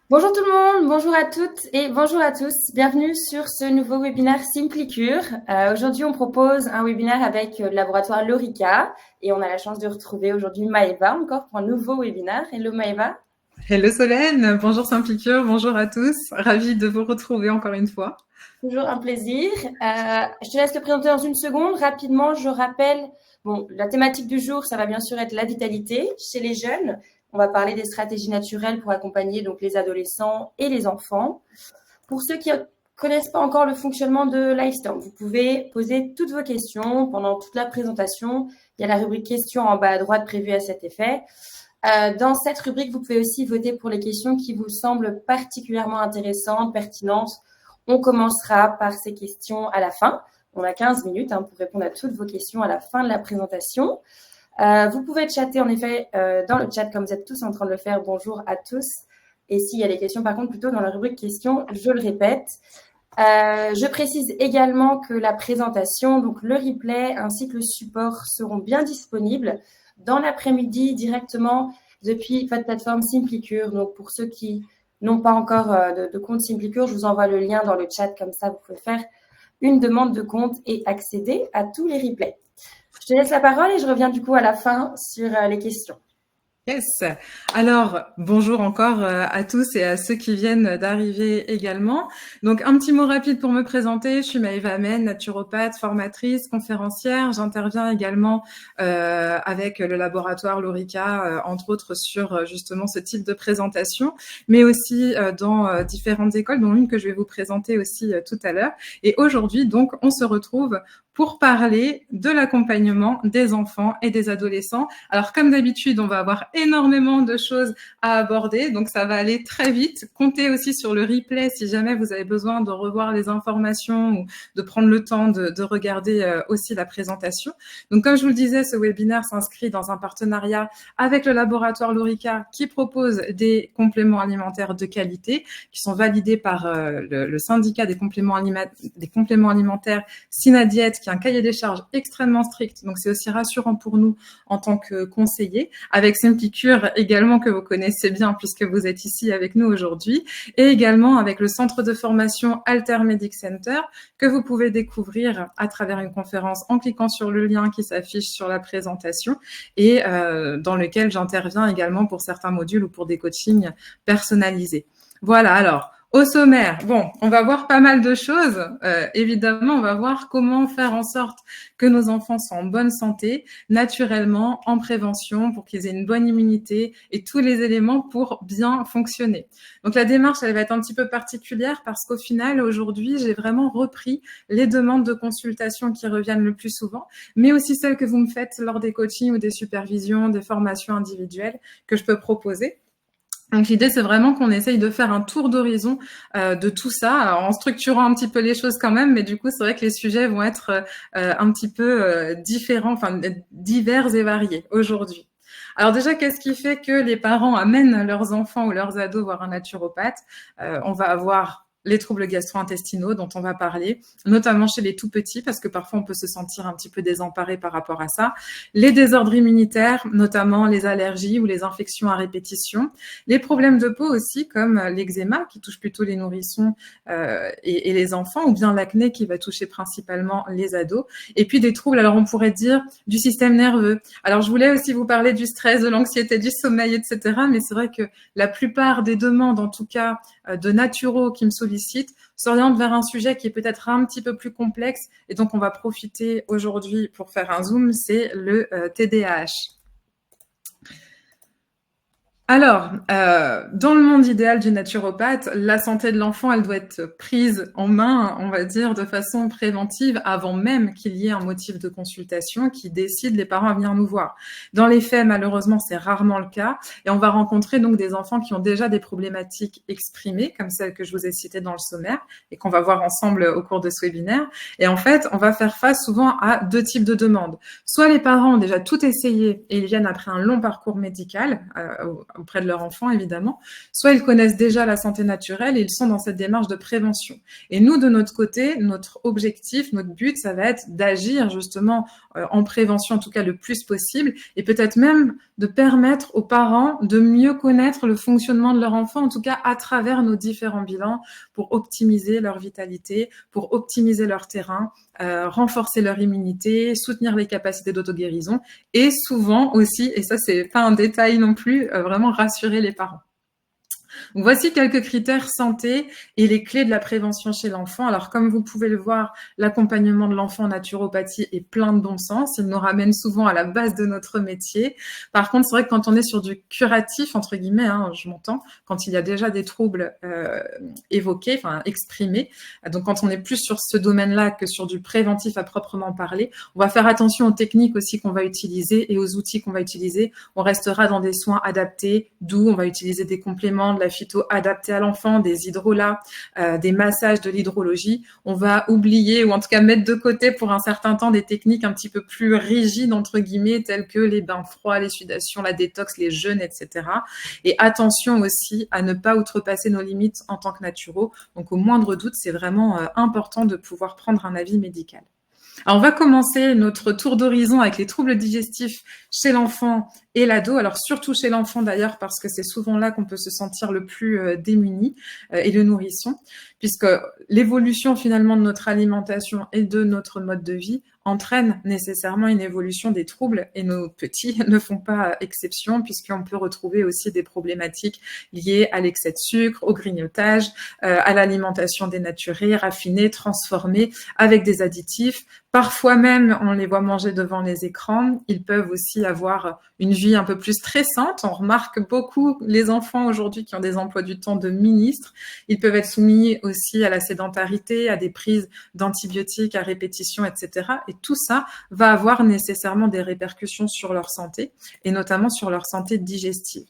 Bonjour tout le monde, bonjour à toutes et bonjour à tous. Bienvenue sur ce nouveau webinaire SimpliCure. Aujourd'hui, on propose un webinaire avec le laboratoire Lorica et on a la chance de retrouver aujourd'hui Maëva encore pour un nouveau webinaire. Hello Maëva. Hello Solène, bonjour Saint-Piqûre, bonjour à tous. Ravie de vous retrouver encore une fois. Toujours un plaisir. Je te laisse te présenter dans une seconde. Rapidement, je rappelle, bon, la thématique du jour, ça va bien sûr être la vitalité chez les jeunes. On va parler des stratégies naturelles pour accompagner donc les adolescents et les enfants. Pour ceux qui ne connaissent pas encore le fonctionnement de Livestorm, vous pouvez poser toutes vos questions pendant toute la présentation. Il y a la rubrique questions en bas à droite prévue à cet effet. Dans cette rubrique, vous pouvez aussi voter pour les questions qui vous semblent particulièrement intéressantes, pertinentes. On commencera par ces questions à la fin. On a 15 minutes pour répondre à toutes vos questions à la fin de la présentation. Vous pouvez chatter en effet dans le chat comme vous êtes tous en train de le faire. Bonjour à tous. Et s'il y a des questions, par contre, plutôt dans la rubrique questions, je le répète. Je précise également que la présentation, donc le replay ainsi que le support seront bien disponibles dans l'après-midi directement depuis votre plateforme SimpliCure. Donc, pour ceux qui n'ont pas encore de compte SimpliCure, je vous envoie le lien dans le chat. Comme ça, vous pouvez faire une demande de compte et accéder à tous les replays. Je te laisse la parole et je reviens du coup à la fin sur les questions. Yes. Alors, bonjour encore à tous et à ceux qui viennent d'arriver également. Donc, un petit mot rapide pour me présenter. Je suis Maëva Amen, naturopathe, formatrice, conférencière. J'interviens également avec le laboratoire Lorica, entre autres sur justement ce type de présentation, mais aussi dans différentes écoles, dont une que je vais vous présenter aussi tout à l'heure. Et aujourd'hui, donc, on se retrouve pour parler de l'accompagnement des enfants et des adolescents. Alors, comme d'habitude, on va avoir énormément de choses à aborder, donc ça va aller très vite. Comptez aussi sur le replay si jamais vous avez besoin de revoir les informations ou de prendre le temps de regarder aussi la présentation. Donc, comme je vous le disais, ce webinaire s'inscrit dans un partenariat avec le laboratoire Lorica qui propose des compléments alimentaires de qualité qui sont validés par le syndicat des compléments alimentaires Synadiète, qui a un cahier des charges extrêmement strict. Donc, c'est aussi rassurant pour nous en tant que conseillers. Avec SimpliCure également, que vous connaissez bien puisque vous êtes ici avec nous aujourd'hui. Et également avec le centre de formation Alter Medic Center, que vous pouvez découvrir à travers une conférence en cliquant sur le lien qui s'affiche sur la présentation et dans lequel j'interviens également pour certains modules ou pour des coachings personnalisés. Voilà, alors, au sommaire, bon, on va voir pas mal de choses. Évidemment, on va voir comment faire en sorte que nos enfants soient en bonne santé, naturellement, en prévention, pour qu'ils aient une bonne immunité et tous les éléments pour bien fonctionner. Donc la démarche, elle va être un petit peu particulière parce qu'au final, aujourd'hui, j'ai vraiment repris les demandes de consultation qui reviennent le plus souvent, mais aussi celles que vous me faites lors des coachings ou des supervisions, des formations individuelles que je peux proposer. Donc l'idée, c'est vraiment qu'on essaye de faire un tour d'horizon de tout ça, alors en structurant un petit peu les choses quand même, mais du coup, c'est vrai que les sujets vont être un petit peu différents, enfin divers et variés aujourd'hui. Alors déjà, qu'est-ce qui fait que les parents amènent leurs enfants ou leurs ados voir un naturopathe? On va avoir les troubles gastro-intestinaux dont on va parler, notamment chez les tout petits, parce que parfois on peut se sentir un petit peu désemparé par rapport à ça. Les désordres immunitaires, notamment les allergies ou les infections à répétition. Les problèmes de peau aussi, comme l'eczéma, qui touche plutôt les nourrissons et les enfants, ou bien l'acné, qui va toucher principalement les ados. Et puis des troubles, alors on pourrait dire, du système nerveux. Alors je voulais aussi vous parler du stress, de l'anxiété, du sommeil, etc. Mais c'est vrai que la plupart des demandes, en tout cas de naturaux qui me sollicitent, s'orientent vers un sujet qui est peut-être un petit peu plus complexe. Et donc on va profiter aujourd'hui pour faire un zoom, c'est le TDAH. Alors, dans le monde idéal du naturopathe, la santé de l'enfant, elle doit être prise en main, on va dire, de façon préventive, avant même qu'il y ait un motif de consultation qui décide les parents à venir nous voir. Dans les faits, malheureusement, c'est rarement le cas, et on va rencontrer donc des enfants qui ont déjà des problématiques exprimées, comme celles que je vous ai citées dans le sommaire, et qu'on va voir ensemble au cours de ce webinaire. Et en fait, on va faire face souvent à deux types de demandes. Soit les parents ont déjà tout essayé et ils viennent après un long parcours médical, auprès de leur enfant, évidemment, soit ils connaissent déjà la santé naturelle et ils sont dans cette démarche de prévention. Et nous, de notre côté, notre objectif, notre but, ça va être d'agir justement en prévention, en tout cas le plus possible, et peut-être même de permettre aux parents de mieux connaître le fonctionnement de leur enfant, en tout cas à travers nos différents bilans, pour optimiser leur vitalité, pour optimiser leur terrain, renforcer leur immunité, soutenir les capacités d'auto-guérison, et souvent aussi, et ça c'est pas un détail non plus, vraiment rassurer les parents. Donc, voici quelques critères santé et les clés de la prévention chez l'enfant. Alors, comme vous pouvez le voir, l'accompagnement de l'enfant en naturopathie est plein de bon sens. Il nous ramène souvent à la base de notre métier. Par contre, c'est vrai que quand on est sur du curatif, entre guillemets, hein, je m'entends, quand il y a déjà des troubles évoqués, enfin exprimés, donc quand on est plus sur ce domaine-là que sur du préventif à proprement parler, on va faire attention aux techniques aussi qu'on va utiliser et aux outils qu'on va utiliser. On restera dans des soins adaptés, d'où on va utiliser des compléments, de la phyto adaptée à l'enfant, des hydrolats, des massages, de l'hydrologie. On va oublier ou en tout cas mettre de côté pour un certain temps des techniques un petit peu plus rigides, entre guillemets, telles que les bains froids, les sudations, la détox, les jeûnes, etc. Et attention aussi à ne pas outrepasser nos limites en tant que naturaux. Donc au moindre doute, c'est vraiment important de pouvoir prendre un avis médical. Alors, on va commencer notre tour d'horizon avec les troubles digestifs chez l'enfant et l'ado. Alors, surtout chez l'enfant d'ailleurs, parce que c'est souvent là qu'on peut se sentir le plus démuni et le nourrisson, puisque l'évolution finalement de notre alimentation et de notre mode de vie entraîne nécessairement une évolution des troubles et nos petits ne font pas exception puisqu'on peut retrouver aussi des problématiques liées à l'excès de sucre, au grignotage, à l'alimentation dénaturée, raffinée, transformée avec des additifs. Parfois même, on les voit manger devant les écrans. Ils peuvent aussi avoir une vie un peu plus stressante. On remarque beaucoup les enfants aujourd'hui qui ont des emplois du temps de ministres. Ils peuvent être soumis aussi à la sédentarité, à des prises d'antibiotiques à répétition, etc. Et tout ça va avoir nécessairement des répercussions sur leur santé et notamment sur leur santé digestive.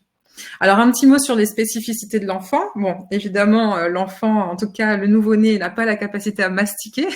Alors, un petit mot sur les spécificités de l'enfant. Bon, évidemment, l'enfant, en tout cas le nouveau-né, n'a pas la capacité à mastiquer.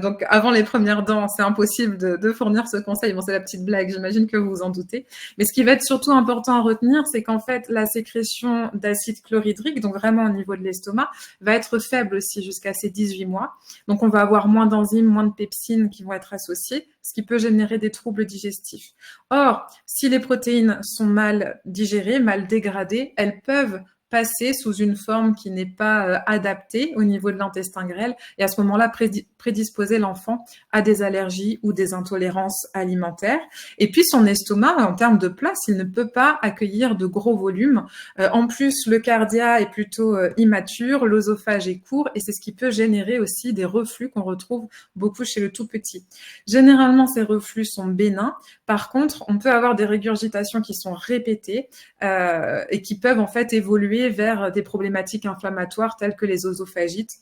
Donc, avant les premières dents, c'est impossible de fournir ce conseil. Bon, c'est la petite blague, j'imagine que vous vous en doutez. Mais ce qui va être surtout important à retenir, c'est qu'en fait, la sécrétion d'acide chlorhydrique, donc vraiment au niveau de l'estomac, va être faible aussi jusqu'à ces 18 mois. Donc, on va avoir moins d'enzymes, moins de pepsines qui vont être associées, ce qui peut générer des troubles digestifs. Or, si les protéines sont mal digérées, mal dégradées, elles peuvent passer sous une forme qui n'est pas adaptée au niveau de l'intestin grêle et à ce moment-là prédisposer l'enfant à des allergies ou des intolérances alimentaires. Et puis son estomac, en termes de place, il ne peut pas accueillir de gros volumes. En plus, le cardia est plutôt immature, l'œsophage est court et c'est ce qui peut générer aussi des reflux qu'on retrouve beaucoup chez le tout petit. Généralement, ces reflux sont bénins. Par contre, on peut avoir des régurgitations qui sont répétées et qui peuvent en fait évoluer vers des problématiques inflammatoires telles que les œsophagites.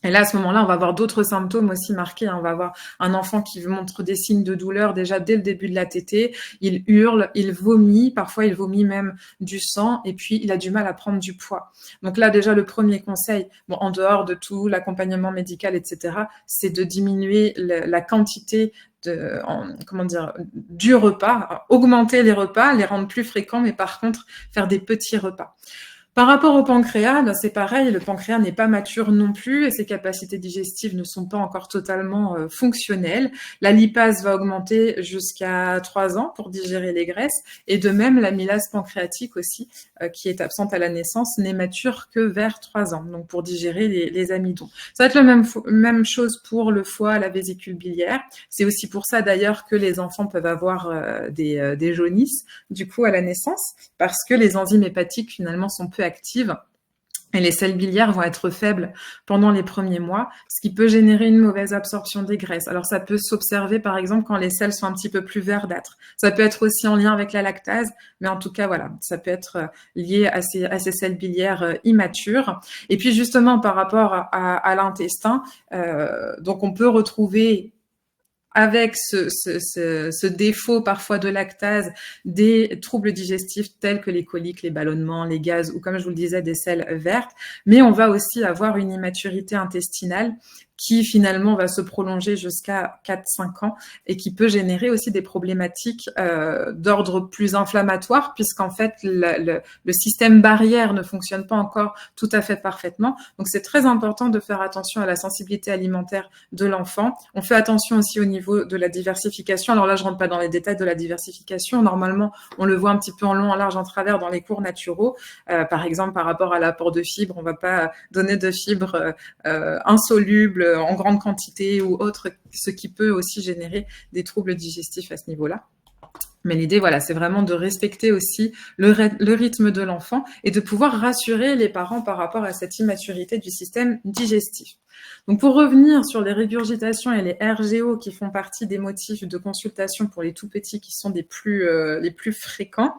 Et là, à ce moment-là, on va avoir d'autres symptômes aussi marqués. On va avoir un enfant qui montre des signes de douleur déjà dès le début de la tétée. Il hurle, il vomit, parfois il vomit même du sang et puis il a du mal à prendre du poids. Donc là, déjà, le premier conseil, bon, en dehors de tout l'accompagnement médical, etc., c'est de diminuer la quantité du repas, augmenter les repas, les rendre plus fréquents, mais par contre, faire des petits repas. Par rapport au pancréas, c'est pareil, le pancréas n'est pas mature non plus et ses capacités digestives ne sont pas encore totalement fonctionnelles. La lipase va augmenter jusqu'à 3 ans pour digérer les graisses et de même l'amylase pancréatique aussi, qui est absente à la naissance, n'est mature que vers 3 ans, donc pour digérer les amidons. Ça va être la même chose pour le foie, la vésicule biliaire. C'est aussi pour ça d'ailleurs que les enfants peuvent avoir des jaunisses du coup à la naissance, parce que les enzymes hépatiques finalement sont peu actives et les sels biliaires vont être faibles pendant les premiers mois, ce qui peut générer une mauvaise absorption des graisses. Alors ça peut s'observer par exemple quand les sels sont un petit peu plus verdâtres. Ça peut être aussi en lien avec la lactase, mais en tout cas voilà, ça peut être lié à ces sels biliaires immatures. Et puis justement par rapport à l'intestin, donc on peut retrouver avec ce défaut parfois de lactase, des troubles digestifs tels que les coliques, les ballonnements, les gaz ou comme je vous le disais, des selles vertes. Mais on va aussi avoir une immaturité intestinale qui finalement va se prolonger jusqu'à 4-5 ans et qui peut générer aussi des problématiques d'ordre plus inflammatoire, puisqu'en fait le système barrière ne fonctionne pas encore tout à fait parfaitement. Donc c'est très important de faire attention à la sensibilité alimentaire de l'enfant. On fait attention aussi au niveau de la diversification. Alors là, je rentre pas dans les détails de la diversification. Normalement, on le voit un petit peu en long, en large, en travers dans les cours naturaux. Par exemple, par rapport à l'apport de fibres, on va pas donner de fibres insolubles en grande quantité ou autre, ce qui peut aussi générer des troubles digestifs à ce niveau-là. Mais l'idée, voilà, c'est vraiment de respecter aussi le rythme de l'enfant et de pouvoir rassurer les parents par rapport à cette immaturité du système digestif. Donc, pour revenir sur les régurgitations et les RGO qui font partie des motifs de consultation pour les tout petits qui sont les plus fréquents,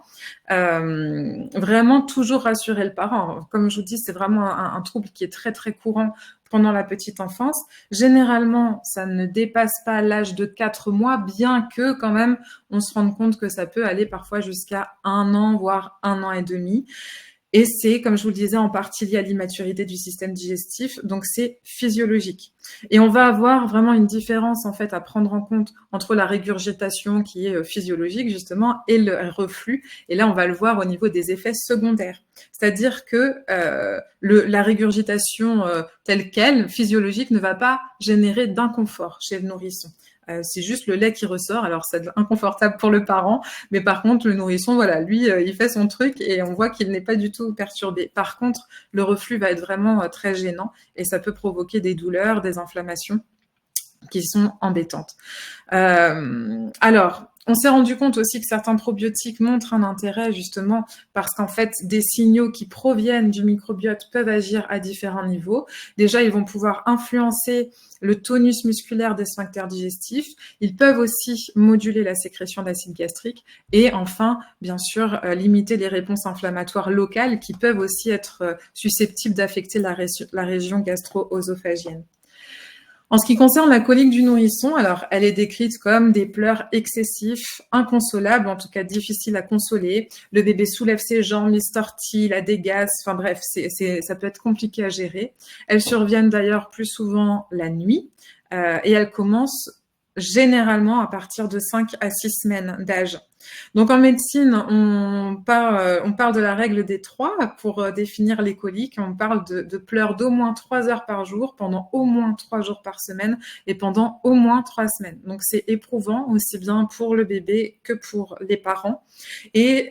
vraiment toujours rassurer le parent. Comme je vous dis, c'est vraiment un trouble qui est très, très courant pendant la petite enfance. Généralement, ça ne dépasse pas l'âge de 4 mois, bien que quand même, on se rende compte que ça peut aller parfois jusqu'à 1 an, voire 1 an et demi. Et c'est, comme je vous le disais, en partie lié à l'immaturité du système digestif, donc c'est physiologique. Et on va avoir vraiment une différence en fait à prendre en compte entre la régurgitation qui est physiologique justement et le reflux. Et là, on va le voir au niveau des effets secondaires. C'est-à-dire que la régurgitation telle qu'elle, physiologique, ne va pas générer d'inconfort chez le nourrisson. C'est juste le lait qui ressort, alors c'est inconfortable pour le parent, mais par contre le nourrisson, voilà, lui, il fait son truc et on voit qu'il n'est pas du tout perturbé. Par contre, le reflux va être vraiment très gênant et ça peut provoquer des douleurs, des inflammations qui sont embêtantes. Alors, on s'est rendu compte aussi que certains probiotiques montrent un intérêt justement parce qu'en fait, des signaux qui proviennent du microbiote peuvent agir à différents niveaux. Déjà, ils vont pouvoir influencer le tonus musculaire des sphincters digestifs. Ils peuvent aussi moduler la sécrétion d'acide gastrique et enfin, bien sûr, limiter les réponses inflammatoires locales qui peuvent aussi être susceptibles d'affecter la région gastro-œsophagienne. En ce qui concerne la colique du nourrisson, alors elle est décrite comme des pleurs excessifs, inconsolables, en tout cas difficiles à consoler. Le bébé soulève ses jambes, il se tortille, il a des gaz, enfin bref, ça peut être compliqué à gérer. Elles surviennent d'ailleurs plus souvent la nuit et elles commencent généralement à partir de 5 à 6 semaines d'âge. Donc en médecine, on parle de la règle des 3 pour définir les coliques. On parle de pleurs d'au moins 3 heures par jour, pendant au moins 3 jours par semaine et pendant au moins 3 semaines. Donc c'est éprouvant aussi bien pour le bébé que pour les parents. Et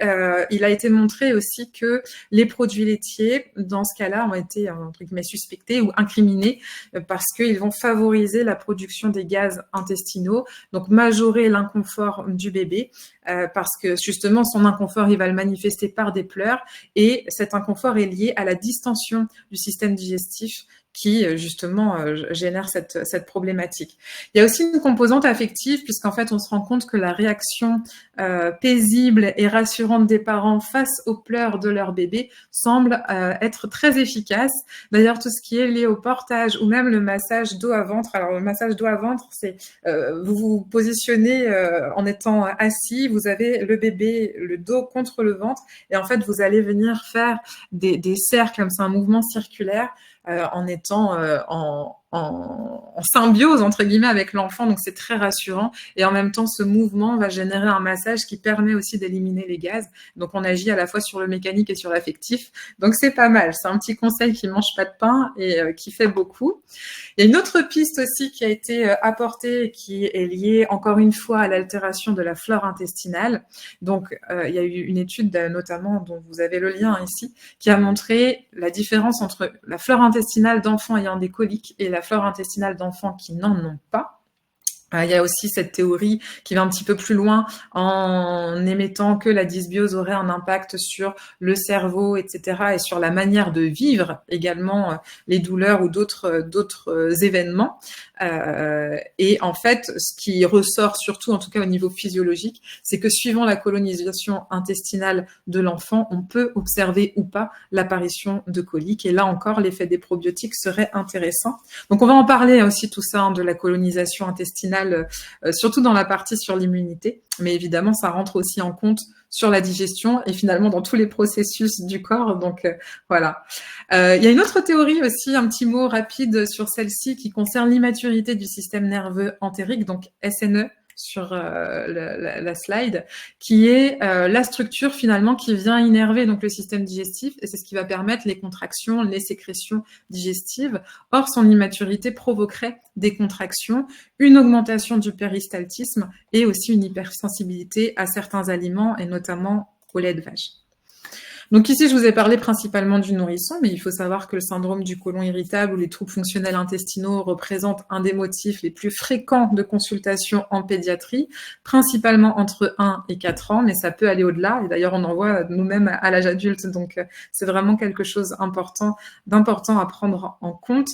il a été montré aussi que les produits laitiers, dans ce cas-là, ont été entre guillemets suspectés ou incriminés parce qu'ils vont favoriser la production des gaz intestinaux, donc majorer l'inconfort du bébé. Parce que justement son inconfort il va le manifester par des pleurs et cet inconfort est lié à la distension du système digestif qui justement génère cette problématique. Il y a aussi une composante affective puisqu'en fait on se rend compte que la réaction paisible et rassurante des parents face aux pleurs de leur bébé semble être très efficace. D'ailleurs tout ce qui est lié au portage ou même le massage dos à ventre. Alors le massage dos à ventre c'est vous vous positionnez en étant assis, vous avez le bébé le dos contre le ventre et en fait vous allez venir faire des cercles comme c'est un mouvement circulaire en étant en symbiose entre guillemets avec l'enfant, donc c'est très rassurant et en même temps ce mouvement va générer un massage qui permet aussi d'éliminer les gaz, donc on agit à la fois sur le mécanique et sur l'affectif, donc c'est pas mal, c'est un petit conseil qui mange pas de pain et qui fait beaucoup. Il y a une autre piste aussi qui a été apportée qui est liée encore une fois à l'altération de la flore intestinale, donc il y a eu une étude notamment dont vous avez le lien ici qui a montré la différence entre la flore intestinale d'enfants ayant des coliques et la flore intestinale d'enfants qui n'en ont pas. Il y a aussi cette théorie qui va un petit peu plus loin en émettant que la dysbiose aurait un impact sur le cerveau, etc. et sur la manière de vivre également les douleurs ou d'autres événements. Et en fait, ce qui ressort surtout, en tout cas au niveau physiologique, c'est que suivant la colonisation intestinale de l'enfant, on peut observer ou pas l'apparition de coliques. Et là encore, l'effet des probiotiques serait intéressant. Donc on va en parler aussi tout ça, de la colonisation intestinale fondamentale, surtout dans la partie sur l'immunité. Mais évidemment, ça rentre aussi en compte sur la digestion et finalement dans tous les processus du corps. Donc voilà. Il y a une autre théorie aussi, un petit mot rapide sur celle-ci qui concerne l'immaturité du système nerveux entérique, donc SNE sur la slide, qui est la structure finalement qui vient innerver donc le système digestif, et c'est ce qui va permettre les contractions, les sécrétions digestives. Or, son immaturité provoquerait des contractions, une augmentation du péristaltisme et aussi une hypersensibilité à certains aliments et notamment au lait de vache. Donc ici, je vous ai parlé principalement du nourrisson, mais il faut savoir que le syndrome du côlon irritable ou les troubles fonctionnels intestinaux représentent un des motifs les plus fréquents de consultation en pédiatrie, principalement entre 1 et 4 ans, mais ça peut aller au-delà. Et d'ailleurs, on en voit nous-mêmes à l'âge adulte, donc c'est vraiment quelque chose d'important à prendre en compte.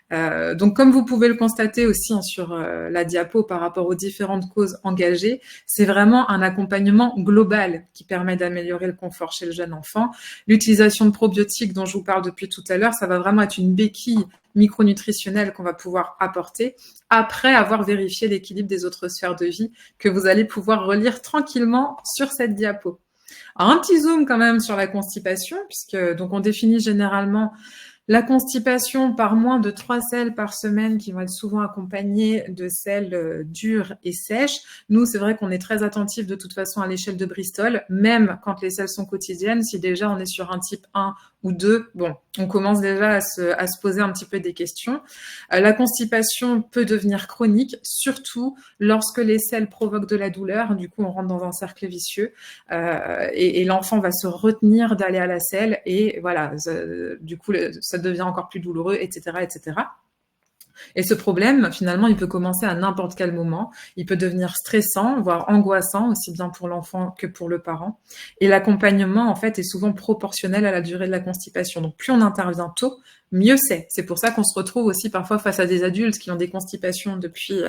Donc comme vous pouvez le constater aussi sur la diapo par rapport aux différentes causes engagées, c'est vraiment un accompagnement global qui permet d'améliorer le confort chez le jeune enfant. L'utilisation de probiotiques dont je vous parle depuis tout à l'heure, ça va vraiment être une béquille micronutritionnelle qu'on va pouvoir apporter après avoir vérifié l'équilibre des autres sphères de vie que vous allez pouvoir relire tranquillement sur cette diapo. Alors, un petit zoom quand même sur la constipation, puisque donc on définit généralement la constipation par moins de 3 selles par semaine qui vont être souvent accompagnées de selles dures et sèches. Nous, c'est vrai qu'on est très attentif de toute façon à l'échelle de Bristol, même quand les selles sont quotidiennes. Si déjà on est sur un type 1 ou 2, bon, on commence déjà à se poser un petit peu des questions. La constipation peut devenir chronique, surtout lorsque les selles provoquent de la douleur. Du coup, on rentre dans un cercle vicieux et l'enfant va se retenir d'aller à la selle et voilà, du coup, ça devient encore plus douloureux, etc., etc. Et ce problème, finalement, il peut commencer à n'importe quel moment. Il peut devenir stressant, voire angoissant, aussi bien pour l'enfant que pour le parent. Et l'accompagnement, en fait, est souvent proportionnel à la durée de la constipation. Donc, plus on intervient tôt, mieux c'est. C'est pour ça qu'on se retrouve aussi parfois face à des adultes qui ont des constipations depuis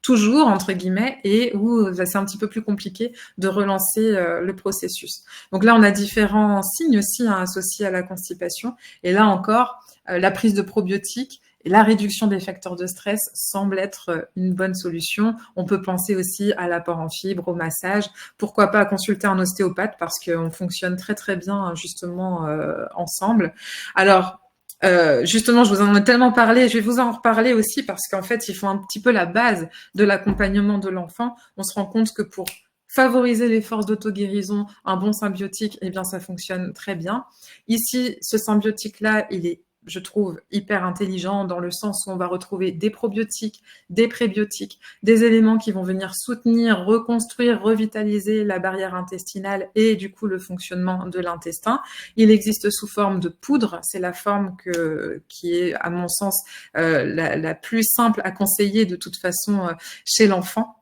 toujours, entre guillemets, et où c'est un petit peu plus compliqué de relancer le processus. Donc là, on a différents signes aussi associés à la constipation. Et là encore, la prise de probiotiques et la réduction des facteurs de stress semble être une bonne solution. On peut penser aussi à l'apport en fibres, au massage. Pourquoi pas consulter un ostéopathe parce qu'on fonctionne très très bien justement ensemble. Alors, justement, je vous en ai tellement parlé, je vais vous en reparler aussi parce qu'en fait, ils font un petit peu la base de l'accompagnement de l'enfant. On se rend compte que pour favoriser les forces d'auto-guérison, un bon symbiotique, eh bien, ça fonctionne très bien. Ici, ce symbiotique-là, il est, je trouve, hyper intelligent dans le sens où on va retrouver des probiotiques, des prébiotiques, des éléments qui vont venir soutenir, reconstruire, revitaliser la barrière intestinale et du coup le fonctionnement de l'intestin. Il existe sous forme de poudre, c'est la forme qui est à mon sens la plus simple à conseiller de toute façon chez l'enfant.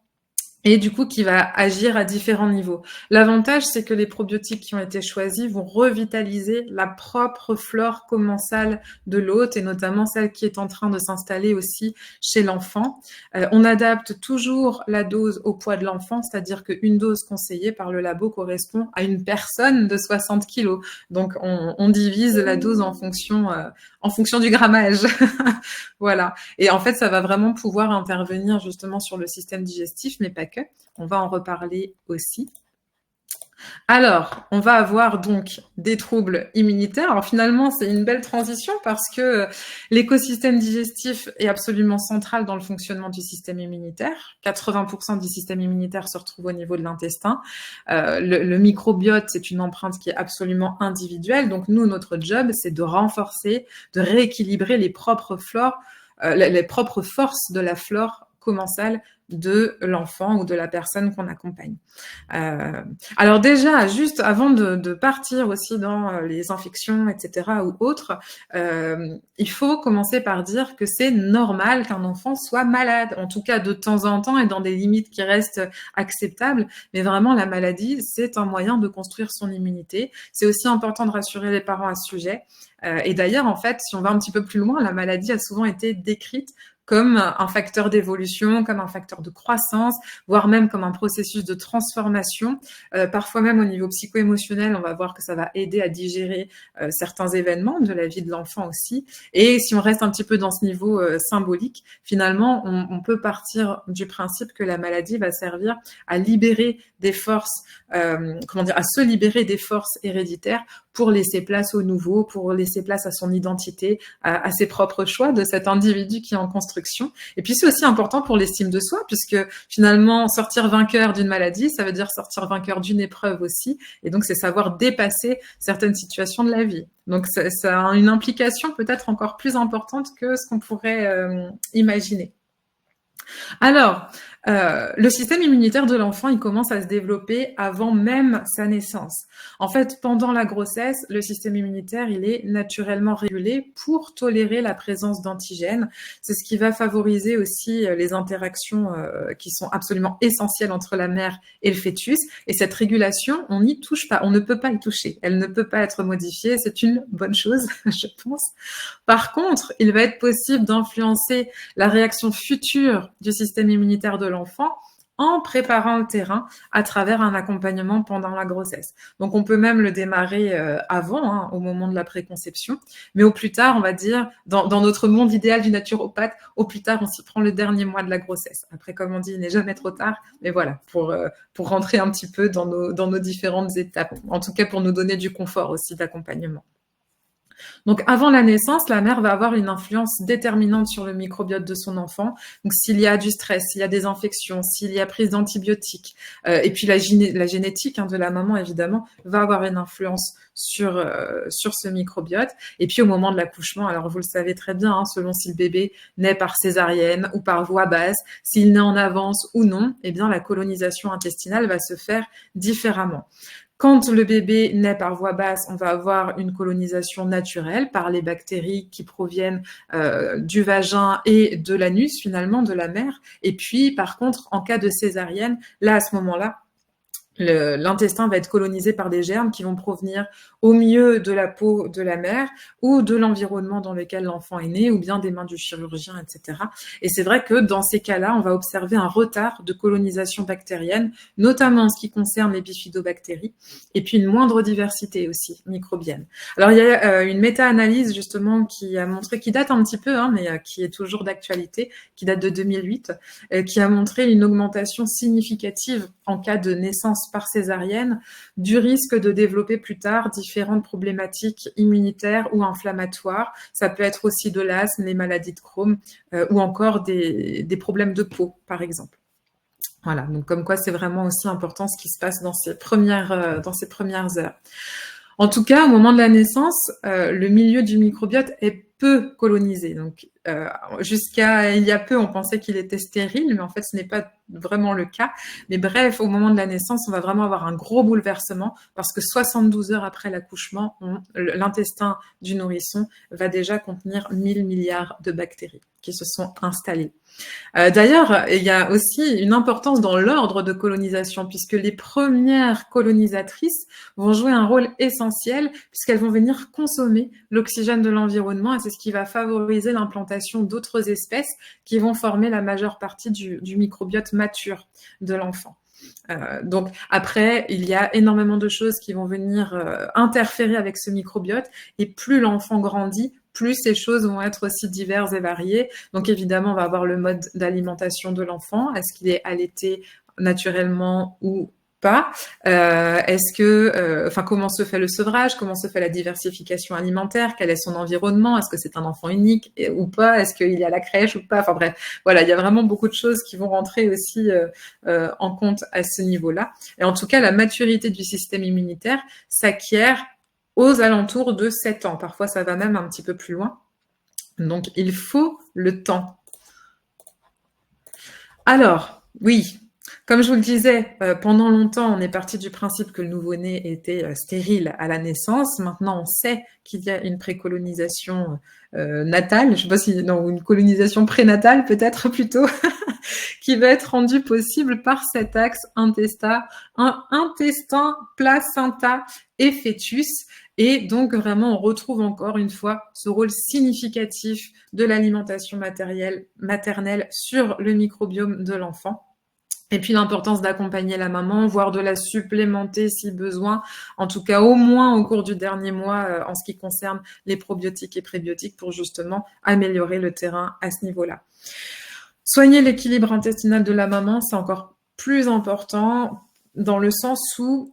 Et du coup, qui va agir à différents niveaux. L'avantage, c'est que les probiotiques qui ont été choisis vont revitaliser la propre flore commensale de l'hôte, et notamment celle qui est en train de s'installer aussi chez l'enfant. On adapte toujours la dose au poids de l'enfant, c'est-à-dire qu'une dose conseillée par le labo correspond à une personne de 60 kilos. Donc, on divise la dose en fonction du grammage. Voilà. Et en fait, ça va vraiment pouvoir intervenir justement sur le système digestif, mais pas que. On va en reparler aussi. Alors, on va avoir donc des troubles immunitaires. Alors finalement, c'est une belle transition parce que l'écosystème digestif est absolument central dans le fonctionnement du système immunitaire. 80% du système immunitaire se retrouve au niveau de l'intestin. Le microbiote, c'est une empreinte qui est absolument individuelle. Donc nous, notre job, c'est de renforcer, de rééquilibrer les propres forces de la flore commensale de l'enfant ou de la personne qu'on accompagne. Alors déjà, juste avant de partir aussi dans les infections, etc. ou autres, il faut commencer par dire que c'est normal qu'un enfant soit malade, en tout cas de temps en temps et dans des limites qui restent acceptables, mais vraiment la maladie, c'est un moyen de construire son immunité. C'est aussi important de rassurer les parents à ce sujet. Et d'ailleurs, en fait, si on va un petit peu plus loin, la maladie a souvent été décrite comme un facteur d'évolution, comme un facteur de croissance, voire même comme un processus de transformation. Parfois même au niveau psycho-émotionnel, on va voir que ça va aider à digérer certains événements de la vie de l'enfant aussi. Et si on reste un petit peu dans ce niveau symbolique, finalement, on peut partir du principe que la maladie va servir à libérer des forces, à se libérer des forces héréditaires pour laisser place au nouveau, pour laisser place à son identité, à ses propres choix de cet individu qui est en construction. Et puis c'est aussi important pour l'estime de soi, puisque finalement sortir vainqueur d'une maladie, ça veut dire sortir vainqueur d'une épreuve aussi. Et donc c'est savoir dépasser certaines situations de la vie. Donc ça a une implication peut-être encore plus importante que ce qu'on pourrait imaginer. Alors, le système immunitaire de l'enfant, il commence à se développer avant même sa naissance. En fait, pendant la grossesse, le système immunitaire, il est naturellement régulé pour tolérer la présence d'antigènes. C'est ce qui va favoriser aussi les interactions qui sont absolument essentielles entre la mère et le fœtus. Et cette régulation, on n'y touche pas, on ne peut pas y toucher. Elle ne peut pas être modifiée, c'est une bonne chose, je pense. Par contre, il va être possible d'influencer la réaction future du système immunitaire de l'enfant en préparant le terrain à travers un accompagnement pendant la grossesse. Donc, on peut même le démarrer avant, au moment de la préconception, mais au plus tard, on va dire, dans notre monde idéal du naturopathe, au plus tard, on s'y prend le dernier mois de la grossesse. Après, comme on dit, il n'est jamais trop tard, mais voilà, pour rentrer un petit peu dans nos différentes étapes, en tout cas pour nous donner du confort aussi d'accompagnement. Donc, avant la naissance, la mère va avoir une influence déterminante sur le microbiote de son enfant. Donc, s'il y a du stress, s'il y a des infections, s'il y a prise d'antibiotiques, et puis la génétique de la maman, évidemment, va avoir une influence sur ce microbiote. Et puis, au moment de l'accouchement, alors vous le savez très bien, selon si le bébé naît par césarienne ou par voie basse, s'il naît en avance ou non, eh bien, la colonisation intestinale va se faire différemment. Quand le bébé naît par voie basse, on va avoir une colonisation naturelle par les bactéries qui proviennent du vagin et de l'anus, finalement, de la mère. Et puis, par contre, en cas de césarienne, là, à ce moment-là, l'intestin va être colonisé par des germes qui vont provenir au mieux de la peau de la mère ou de l'environnement dans lequel l'enfant est né ou bien des mains du chirurgien, etc. Et c'est vrai que dans ces cas-là, on va observer un retard de colonisation bactérienne, notamment en ce qui concerne les bifidobactéries, et puis une moindre diversité aussi microbienne. Alors, il y a une méta-analyse justement qui a montré, qui date un petit peu, mais qui est toujours d'actualité, qui date de 2008, qui a montré une augmentation significative en cas de naissance par césarienne du risque de développer plus tard différentes problématiques immunitaires ou inflammatoires. Ça peut être aussi de l'asthme, les maladies de Crohn ou encore des problèmes de peau, par exemple. Voilà, donc comme quoi c'est vraiment aussi important ce qui se passe dans ces premières heures. En tout cas, au moment de la naissance, le milieu du microbiote est peu colonisé. Donc, jusqu'à il y a peu, on pensait qu'il était stérile, mais en fait, ce n'est pas vraiment le cas. Mais bref, au moment de la naissance, on va vraiment avoir un gros bouleversement parce que 72 heures après l'accouchement, l'intestin du nourrisson va déjà contenir 1000 milliards de bactéries qui se sont installées. D'ailleurs, il y a aussi une importance dans l'ordre de colonisation puisque les premières colonisatrices vont jouer un rôle essentiel puisqu'elles vont venir consommer l'oxygène de l'environnement et c'est ce qui va favoriser l'implantation d'autres espèces qui vont former la majeure partie du microbiote mature de l'enfant. Donc après, il y a énormément de choses qui vont venir interférer avec ce microbiote et plus l'enfant grandit, plus ces choses vont être aussi diverses et variées. Donc évidemment, on va avoir le mode d'alimentation de l'enfant. Est-ce qu'il est allaité naturellement ou pas? Comment se fait le sevrage? Comment se fait la diversification alimentaire? Quel est son environnement? Est-ce que c'est un enfant unique ou pas? Est-ce qu'il y a la crèche ou pas? Enfin bref, voilà, il y a vraiment beaucoup de choses qui vont rentrer aussi en compte à ce niveau-là. Et en tout cas, la maturité du système immunitaire s'acquiert aux alentours de 7 ans. Parfois, ça va même un petit peu plus loin. Donc, il faut le temps. Alors, oui, comme je vous le disais, pendant longtemps, on est parti du principe que le nouveau-né était stérile à la naissance. Maintenant, on sait qu'il y a une précolonisation natale, je ne sais pas si, non, une colonisation prénatale peut-être plutôt. qui va être rendu possible par cet axe intestin, placenta et fœtus. Et donc, vraiment, on retrouve encore une fois ce rôle significatif de l'alimentation maternelle sur le microbiome de l'enfant. Et puis l'importance d'accompagner la maman, voire de la supplémenter si besoin, en tout cas au moins au cours du dernier mois en ce qui concerne les probiotiques et prébiotiques pour justement améliorer le terrain à ce niveau-là. Soigner l'équilibre intestinal de la maman, c'est encore plus important dans le sens où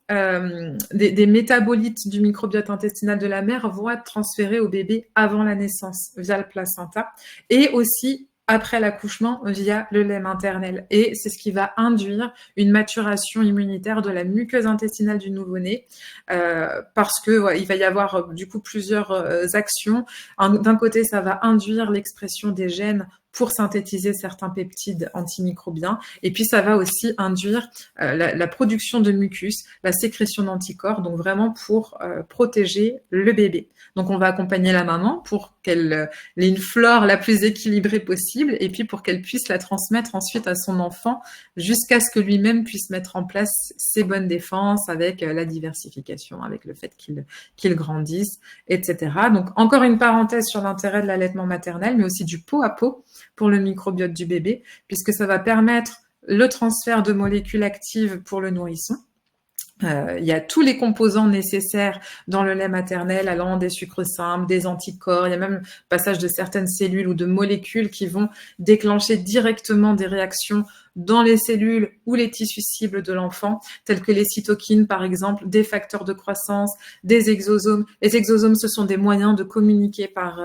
des métabolites du microbiote intestinal de la mère vont être transférés au bébé avant la naissance via le placenta et aussi après l'accouchement via le lait maternel. Et c'est ce qui va induire une maturation immunitaire de la muqueuse intestinale du nouveau-né parce que il va y avoir du coup plusieurs actions. D'un côté, ça va induire l'expression des gènes pour synthétiser certains peptides antimicrobiens. Et puis, ça va aussi induire la production de mucus, la sécrétion d'anticorps, donc vraiment pour protéger le bébé. Donc, on va accompagner la maman pour qu'elle ait une flore la plus équilibrée possible et puis pour qu'elle puisse la transmettre ensuite à son enfant jusqu'à ce que lui-même puisse mettre en place ses bonnes défenses avec la diversification, avec le fait qu'il grandisse, etc. Donc, encore une parenthèse sur l'intérêt de l'allaitement maternel, mais aussi du pot à pot pour le microbiote du bébé, puisque ça va permettre le transfert de molécules actives pour le nourrisson. Il y a tous les composants nécessaires dans le lait maternel, allant des sucres simples, des anticorps, il y a même passage de certaines cellules ou de molécules qui vont déclencher directement des réactions dans les cellules ou les tissus cibles de l'enfant, tels que les cytokines par exemple, des facteurs de croissance, des exosomes. Les exosomes, ce sont des moyens de communiquer par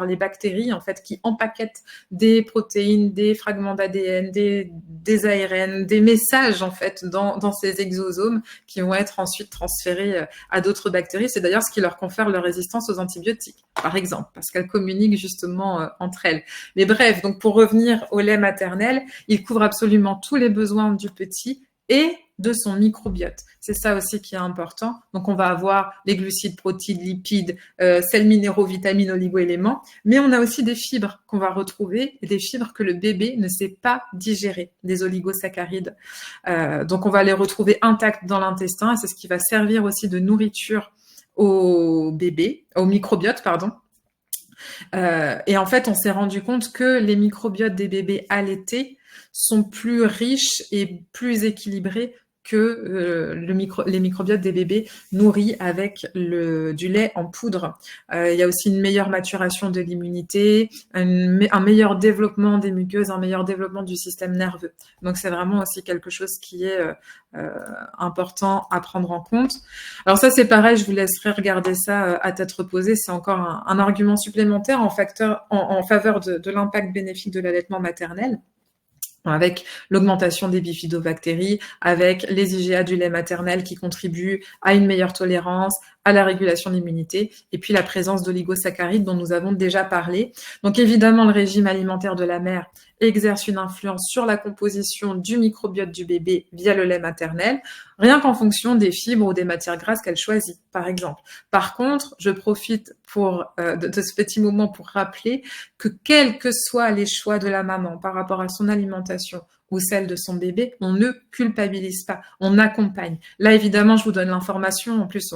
les bactéries en fait, qui empaquettent des protéines, des fragments d'ADN, des ARN, des messages en fait dans ces exosomes qui vont être ensuite transférés à d'autres bactéries. C'est d'ailleurs ce qui leur confère leur résistance aux antibiotiques, par exemple, parce qu'elles communiquent justement entre elles. Mais bref, donc pour revenir au lait maternel, il couvre absolument tous les besoins du petit et de son microbiote. C'est ça aussi qui est important. Donc, on va avoir les glucides, protéines, lipides, sels minéraux, vitamines, oligo-éléments, mais on a aussi des fibres qu'on va retrouver et des fibres que le bébé ne sait pas digérer, des oligosaccharides. Donc, on va les retrouver intacts dans l'intestin et c'est ce qui va servir aussi de nourriture au bébé, au microbiote, pardon. Et en fait, on s'est rendu compte que les microbiotes des bébés allaités sont plus riches et plus équilibrés que les microbiotes des bébés nourris avec du lait en poudre. Il y a aussi une meilleure maturation de l'immunité, un meilleur développement des muqueuses, un meilleur développement du système nerveux. Donc c'est vraiment aussi quelque chose qui est important à prendre en compte. Alors ça c'est pareil, je vous laisserai regarder ça à tête reposée, c'est encore un argument supplémentaire en faveur de l'impact bénéfique de l'allaitement maternel, avec l'augmentation des bifidobactéries, avec les IgA du lait maternel qui contribuent à une meilleure tolérance, à la régulation de l'immunité, et puis la présence d'oligosaccharides dont nous avons déjà parlé. Donc évidemment, le régime alimentaire de la mère exerce une influence sur la composition du microbiote du bébé via le lait maternel, rien qu'en fonction des fibres ou des matières grasses qu'elle choisit, par exemple. Par contre, je profite de ce petit moment pour rappeler que quels que soient les choix de la maman par rapport à son alimentation ou celle de son bébé, on ne culpabilise pas, on accompagne. Là, évidemment, je vous donne l'information. En plus,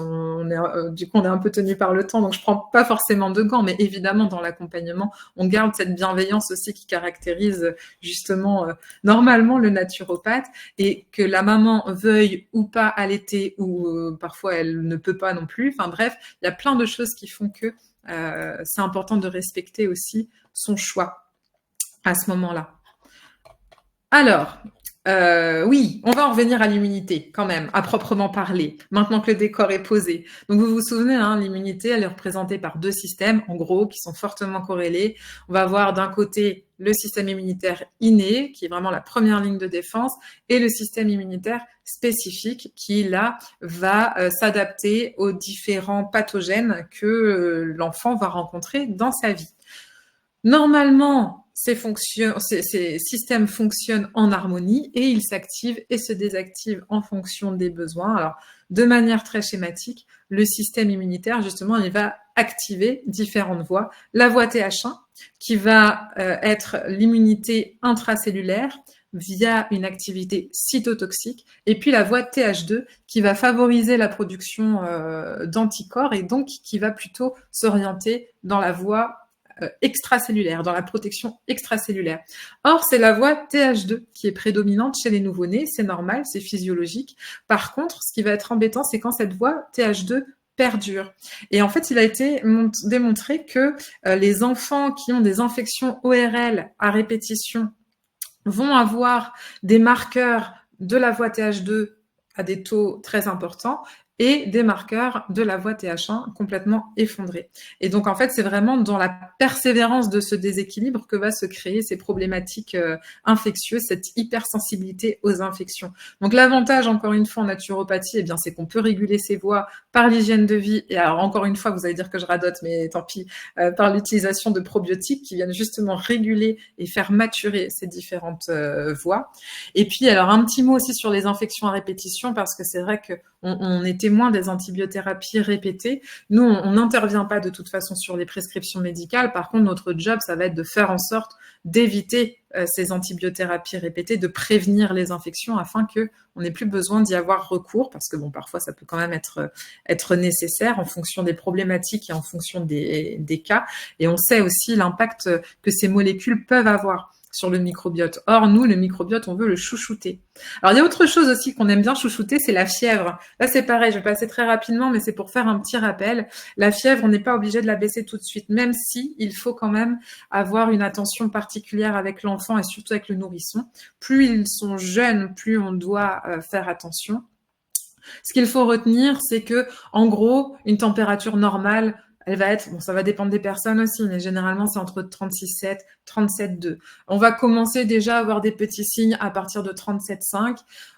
du coup, on est un peu tenu par le temps, donc je prends pas forcément de gants, mais évidemment, dans l'accompagnement, on garde cette bienveillance aussi qui caractérise justement normalement le naturopathe, et que la maman veuille ou pas allaiter, ou parfois elle ne peut pas non plus. Enfin bref, il y a plein de choses qui font que c'est important de respecter aussi son choix à ce moment-là. Alors, oui, on va en revenir à l'immunité quand même, à proprement parler, maintenant que le décor est posé. Donc vous vous souvenez, hein, l'immunité, elle est représentée par deux systèmes, en gros, qui sont fortement corrélés. On va avoir d'un côté le système immunitaire inné, qui est vraiment la première ligne de défense, et le système immunitaire spécifique, qui là va s'adapter aux différents pathogènes que l'enfant va rencontrer dans sa vie. Normalement, ces systèmes fonctionnent en harmonie et ils s'activent et se désactivent en fonction des besoins. Alors, de manière très schématique, le système immunitaire, justement, il va activer différentes voies. La voie TH1 qui va être l'immunité intracellulaire via une activité cytotoxique, et puis la voie TH2 qui va favoriser la production d'anticorps et donc qui va plutôt s'orienter dans la voie extracellulaire, dans la protection extracellulaire. Or, c'est la voie TH2 qui est prédominante chez les nouveau-nés, c'est normal, c'est physiologique. Par contre, ce qui va être embêtant, c'est quand cette voie TH2 perdure. Et en fait, il a été démontré que les enfants qui ont des infections ORL à répétition vont avoir des marqueurs de la voie TH2 à des taux très importants et des marqueurs de la voie TH1 complètement effondrés. Et donc, en fait, c'est vraiment dans la persévérance de ce déséquilibre que va se créer ces problématiques infectieuses, cette hypersensibilité aux infections. Donc, l'avantage, encore une fois, en naturopathie, eh bien, c'est qu'on peut réguler ces voies par l'hygiène de vie. Et alors, encore une fois, vous allez dire que je radote, mais tant pis, par l'utilisation de probiotiques qui viennent justement réguler et faire maturer ces différentes voies. Et puis, alors, un petit mot aussi sur les infections à répétition, parce que c'est vrai qu'on est témoin des antibiothérapies répétées. Nous, on n'intervient pas de toute façon sur les prescriptions médicales. Par contre, notre job, ça va être de faire en sorte d'éviter ces antibiothérapies répétées, de prévenir les infections afin qu'on n'ait plus besoin d'y avoir recours, parce que bon, parfois, ça peut quand même être nécessaire en fonction des problématiques et en fonction des cas. Et on sait aussi l'impact que ces molécules peuvent avoir sur le microbiote. Or, nous, le microbiote, on veut le chouchouter. Alors, il y a autre chose aussi qu'on aime bien chouchouter, c'est la fièvre. Là, c'est pareil, je vais passer très rapidement, mais c'est pour faire un petit rappel. La fièvre, on n'est pas obligé de la baisser tout de suite, même si il faut quand même avoir une attention particulière avec l'enfant et surtout avec le nourrisson. Plus ils sont jeunes, plus on doit faire attention. Ce qu'il faut retenir, c'est que, en gros, une température normale, elle va être, bon, ça va dépendre des personnes aussi, mais généralement, c'est entre 36,7, 37,2. On va commencer déjà à avoir des petits signes à partir de 37,5.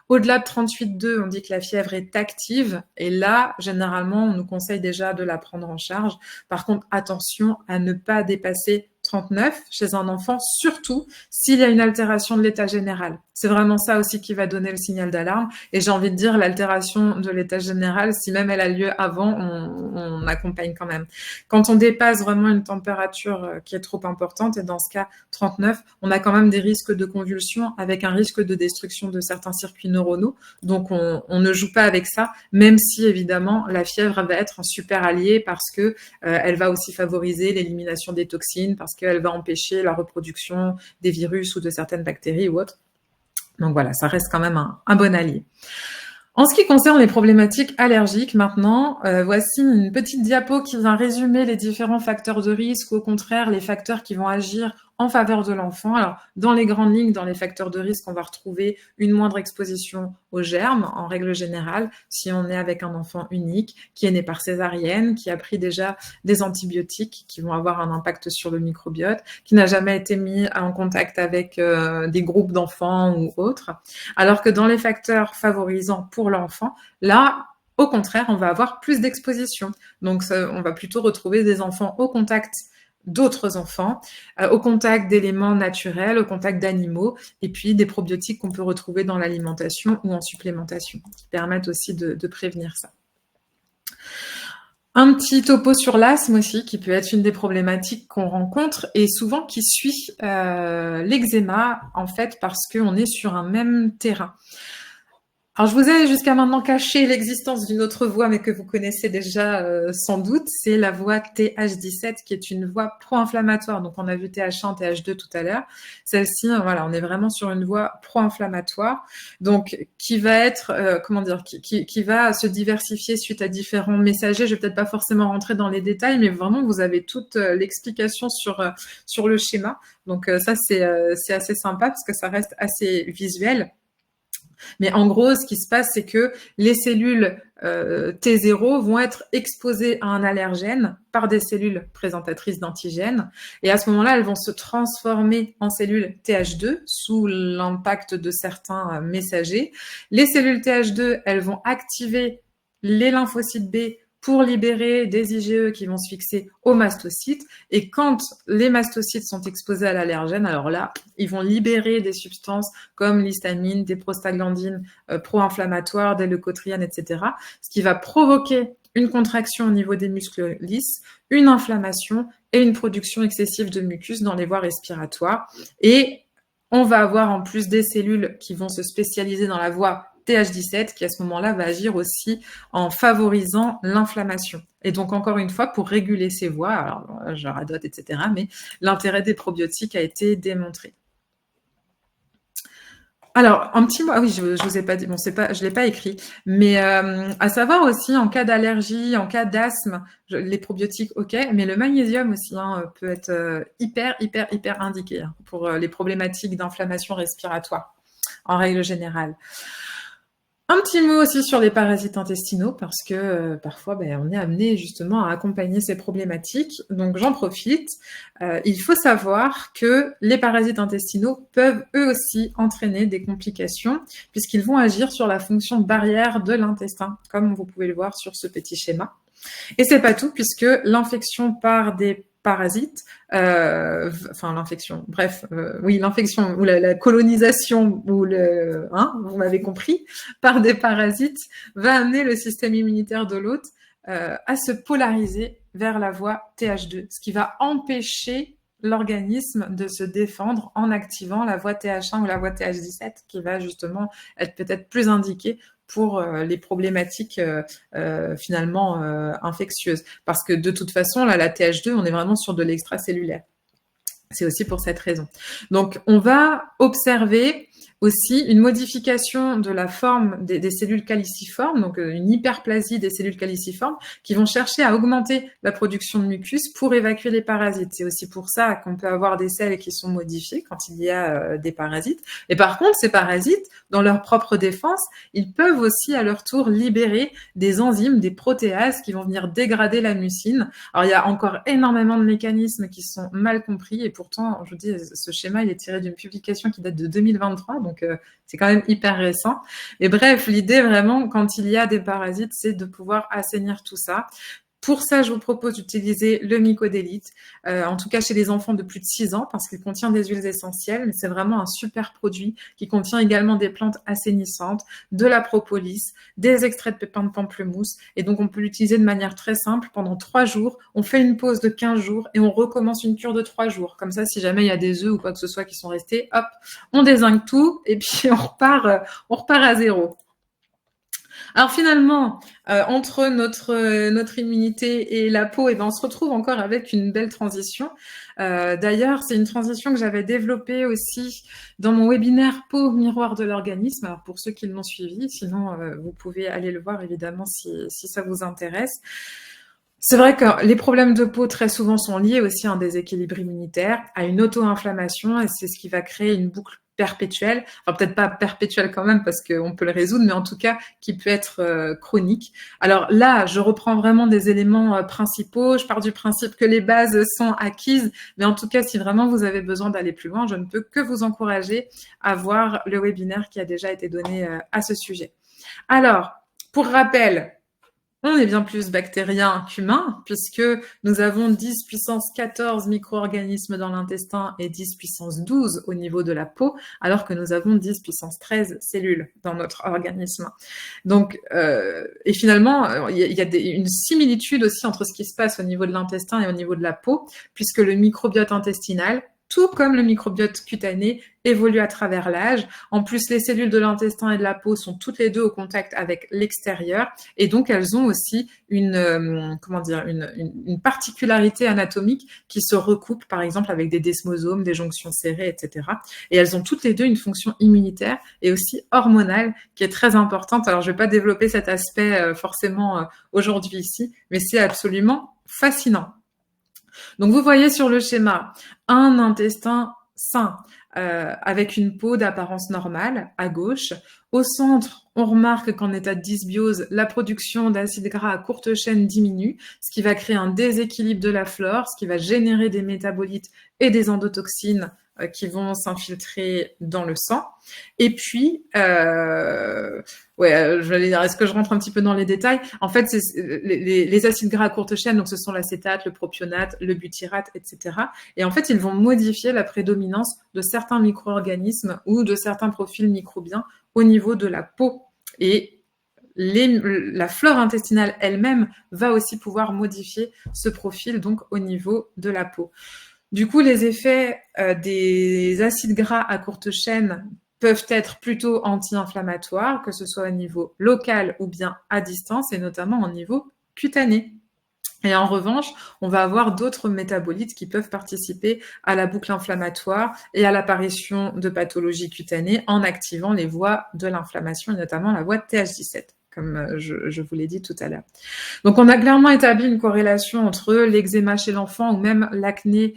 Au-delà de 38,2, on dit que la fièvre est active. Et là, généralement, on nous conseille déjà de la prendre en charge. Par contre, attention à ne pas dépasser 39 chez un enfant, surtout s'il y a une altération de l'état général. C'est vraiment ça aussi qui va donner le signal d'alarme. Et j'ai envie de dire, l'altération de l'état général, si même elle a lieu avant, on accompagne quand même. Quand on dépasse vraiment une température qui est trop importante, et dans ce cas 39, on a quand même des risques de convulsions avec un risque de destruction de certains circuits neuronaux. Donc, on ne joue pas avec ça, même si évidemment la fièvre va être un super allié parce que elle va aussi favoriser l'élimination des toxines, parce qu'elle va empêcher la reproduction des virus ou de certaines bactéries ou autres. Donc voilà, ça reste quand même un bon allié. En ce qui concerne les problématiques allergiques, maintenant, voici une petite diapo qui vient résumer les différents facteurs de risque ou au contraire les facteurs qui vont agir en faveur de l'enfant. Alors, dans les grandes lignes, dans les facteurs de risque, on va retrouver une moindre exposition aux germes, en règle générale, si on est avec un enfant unique, qui est né par césarienne, qui a pris déjà des antibiotiques qui vont avoir un impact sur le microbiote, qui n'a jamais été mis en contact avec des groupes d'enfants ou autres. Alors que dans les facteurs favorisants pour l'enfant, là, au contraire, on va avoir plus d'exposition. Donc, on va plutôt retrouver des enfants au contact d'autres enfants, au contact d'éléments naturels, au contact d'animaux, et puis des probiotiques qu'on peut retrouver dans l'alimentation ou en supplémentation, qui permettent aussi de prévenir ça. Un petit topo sur l'asthme aussi, qui peut être une des problématiques qu'on rencontre et souvent qui suit l'eczéma, en fait, parce qu'on est sur un même terrain. Alors, je vous ai jusqu'à maintenant caché l'existence d'une autre voie, mais que vous connaissez déjà sans doute, c'est la voie TH17, qui est une voie pro-inflammatoire. Donc, on a vu TH1, TH2 tout à l'heure. Celle-ci, voilà, on est vraiment sur une voie pro-inflammatoire, donc qui va être, qui va se diversifier suite à différents messagers. Je vais peut-être pas forcément rentrer dans les détails, mais vraiment, vous avez toute l'explication sur le schéma. Donc, ça, c'est assez sympa parce que ça reste assez visuel. Mais en gros, ce qui se passe, c'est que les cellules T0 vont être exposées à un allergène par des cellules présentatrices d'antigènes. Et à ce moment-là, elles vont se transformer en cellules TH2 sous l'impact de certains messagers. Les cellules TH2, elles vont activer les lymphocytes B pour libérer des IgE qui vont se fixer aux mastocytes. Et quand les mastocytes sont exposés à l'allergène, alors là, ils vont libérer des substances comme l'histamine, des prostaglandines pro-inflammatoires, des leucotrienes, etc. Ce qui va provoquer une contraction au niveau des muscles lisses, une inflammation et une production excessive de mucus dans les voies respiratoires. Et on va avoir en plus des cellules qui vont se spécialiser dans la voie TH17 qui à ce moment-là va agir aussi en favorisant l'inflammation. Et donc encore une fois, pour réguler ces voies, alors je radote, etc., mais l'intérêt des probiotiques a été démontré. Alors, un petit mot, ah oui, je vous ai pas dit, bon, je l'ai pas écrit, mais à savoir aussi en cas d'allergie, en cas d'asthme, les probiotiques, ok, mais le magnésium aussi peut être hyper indiqué pour les problématiques d'inflammation respiratoire en règle générale. Un petit mot aussi sur les parasites intestinaux parce que parfois on est amené justement à accompagner ces problématiques. Donc j'en profite. Il faut savoir que les parasites intestinaux peuvent eux aussi entraîner des complications puisqu'ils vont agir sur la fonction barrière de l'intestin, comme vous pouvez le voir sur ce petit schéma. Et c'est pas tout puisque l'infection par des parasites, l'infection, l'infection ou la colonisation ou vous m'avez compris, par des parasites va amener le système immunitaire de l'hôte à se polariser vers la voie TH2, ce qui va empêcher l'organisme de se défendre en activant la voie TH1 ou la voie TH17 qui va justement être peut-être plus indiquée pour les problématiques finalement infectieuses. Parce que de toute façon, là, la TH2, on est vraiment sur de l'extracellulaire. C'est aussi pour cette raison. Donc, on va observer aussi une modification de la forme des cellules caliciformes, donc une hyperplasie des cellules caliciformes qui vont chercher à augmenter la production de mucus pour évacuer les parasites. C'est aussi pour ça qu'on peut avoir des selles qui sont modifiées quand il y a des parasites. Et par contre, ces parasites, dans leur propre défense, ils peuvent aussi à leur tour libérer des enzymes, des protéases qui vont venir dégrader la mucine. Alors, il y a encore énormément de mécanismes qui sont mal compris et pourtant, je vous dis, ce schéma, il est tiré d'une publication qui date de 2023, donc c'est quand même hyper récent. Et bref, l'idée vraiment, quand il y a des parasites, c'est de pouvoir assainir tout ça. Pour ça, je vous propose d'utiliser le mycodélite, en tout cas chez les enfants de plus de 6 ans, parce qu'il contient des huiles essentielles, mais c'est vraiment un super produit qui contient également des plantes assainissantes, de la propolis, des extraits de pépins de pamplemousse, et donc on peut l'utiliser de manière très simple pendant 3 jours. On fait une pause de 15 jours et on recommence une cure de 3 jours. Comme ça, si jamais il y a des œufs ou quoi que ce soit qui sont restés, hop, on dézingue tout et puis on repart à zéro. Alors finalement, entre notre immunité et la peau, on se retrouve encore avec une belle transition. D'ailleurs, c'est une transition que j'avais développée aussi dans mon webinaire Peau miroir de l'organisme. Alors pour ceux qui l'ont suivi, sinon vous pouvez aller le voir évidemment si ça vous intéresse. C'est vrai que les problèmes de peau très souvent sont liés aussi à un déséquilibre immunitaire, à une auto-inflammation, et c'est ce qui va créer une boucle perpétuelle, enfin peut-être pas perpétuelle quand même parce qu'on peut le résoudre, mais en tout cas qui peut être chronique. Alors là, je reprends vraiment des éléments principaux, je pars du principe que les bases sont acquises, mais en tout cas, si vraiment vous avez besoin d'aller plus loin, je ne peux que vous encourager à voir le webinaire qui a déjà été donné à ce sujet. Alors, pour rappel, on est bien plus bactérien qu'humain, puisque nous avons 10 puissance 14 micro-organismes dans l'intestin et 10 puissance 12 au niveau de la peau, alors que nous avons 10 puissance 13 cellules dans notre organisme. Donc, et finalement, il y a une similitude aussi entre ce qui se passe au niveau de l'intestin et au niveau de la peau, puisque le microbiote intestinal, tout comme le microbiote cutané, évolue à travers l'âge. En plus, les cellules de l'intestin et de la peau sont toutes les deux au contact avec l'extérieur et donc elles ont aussi une particularité anatomique qui se recoupe par exemple avec des desmosomes, des jonctions serrées, etc. Et elles ont toutes les deux une fonction immunitaire et aussi hormonale qui est très importante. Alors, je ne vais pas développer cet aspect forcément aujourd'hui ici, mais c'est absolument fascinant. Donc, vous voyez sur le schéma un intestin sain avec une peau d'apparence normale à gauche. Au centre, on remarque qu'en état de dysbiose, la production d'acides gras à courte chaîne diminue, ce qui va créer un déséquilibre de la flore, ce qui va générer des métabolites et des endotoxines qui vont s'infiltrer dans le sang. Et puis, je vais dire, est-ce que je rentre un petit peu dans les détails? En fait, c'est les acides gras à courte chaîne, donc ce sont l'acétate, le propionate, le butyrate, etc. Et en fait, ils vont modifier la prédominance de certains micro-organismes ou de certains profils microbiens au niveau de la peau. Et la flore intestinale elle-même va aussi pouvoir modifier ce profil donc au niveau de la peau. Du coup, les effets des acides gras à courte chaîne peuvent être plutôt anti-inflammatoires, que ce soit au niveau local ou bien à distance, et notamment au niveau cutané. Et en revanche, on va avoir d'autres métabolites qui peuvent participer à la boucle inflammatoire et à l'apparition de pathologies cutanées en activant les voies de l'inflammation, et notamment la voie de TH17, comme je vous l'ai dit tout à l'heure. Donc, on a clairement établi une corrélation entre l'eczéma chez l'enfant ou même l'acné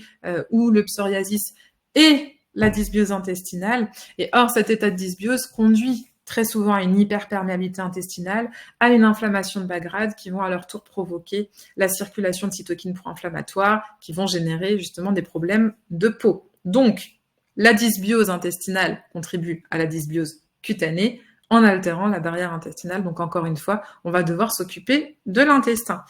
ou le psoriasis et la dysbiose intestinale. Et or, cet état de dysbiose conduit très souvent à une hyperperméabilité intestinale, à une inflammation de bas grade qui vont à leur tour provoquer la circulation de cytokines pro-inflammatoires qui vont générer justement des problèmes de peau. Donc, la dysbiose intestinale contribue à la dysbiose cutanée en altérant la barrière intestinale. Donc, encore une fois, on va devoir s'occuper de l'intestin.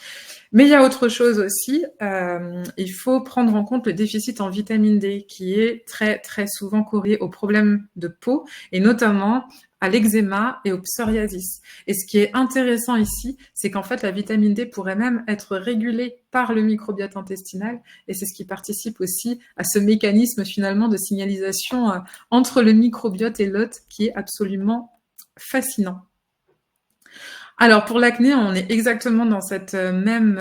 Mais il y a autre chose aussi, il faut prendre en compte le déficit en vitamine D qui est très, très souvent corrélé aux problèmes de peau et notamment à l'eczéma et au psoriasis. Et ce qui est intéressant ici, c'est qu'en fait, la vitamine D pourrait même être régulée par le microbiote intestinal et c'est ce qui participe aussi à ce mécanisme finalement de signalisation entre le microbiote et l'hôte qui est absolument fascinant. Alors, pour l'acné, on est exactement dans cette même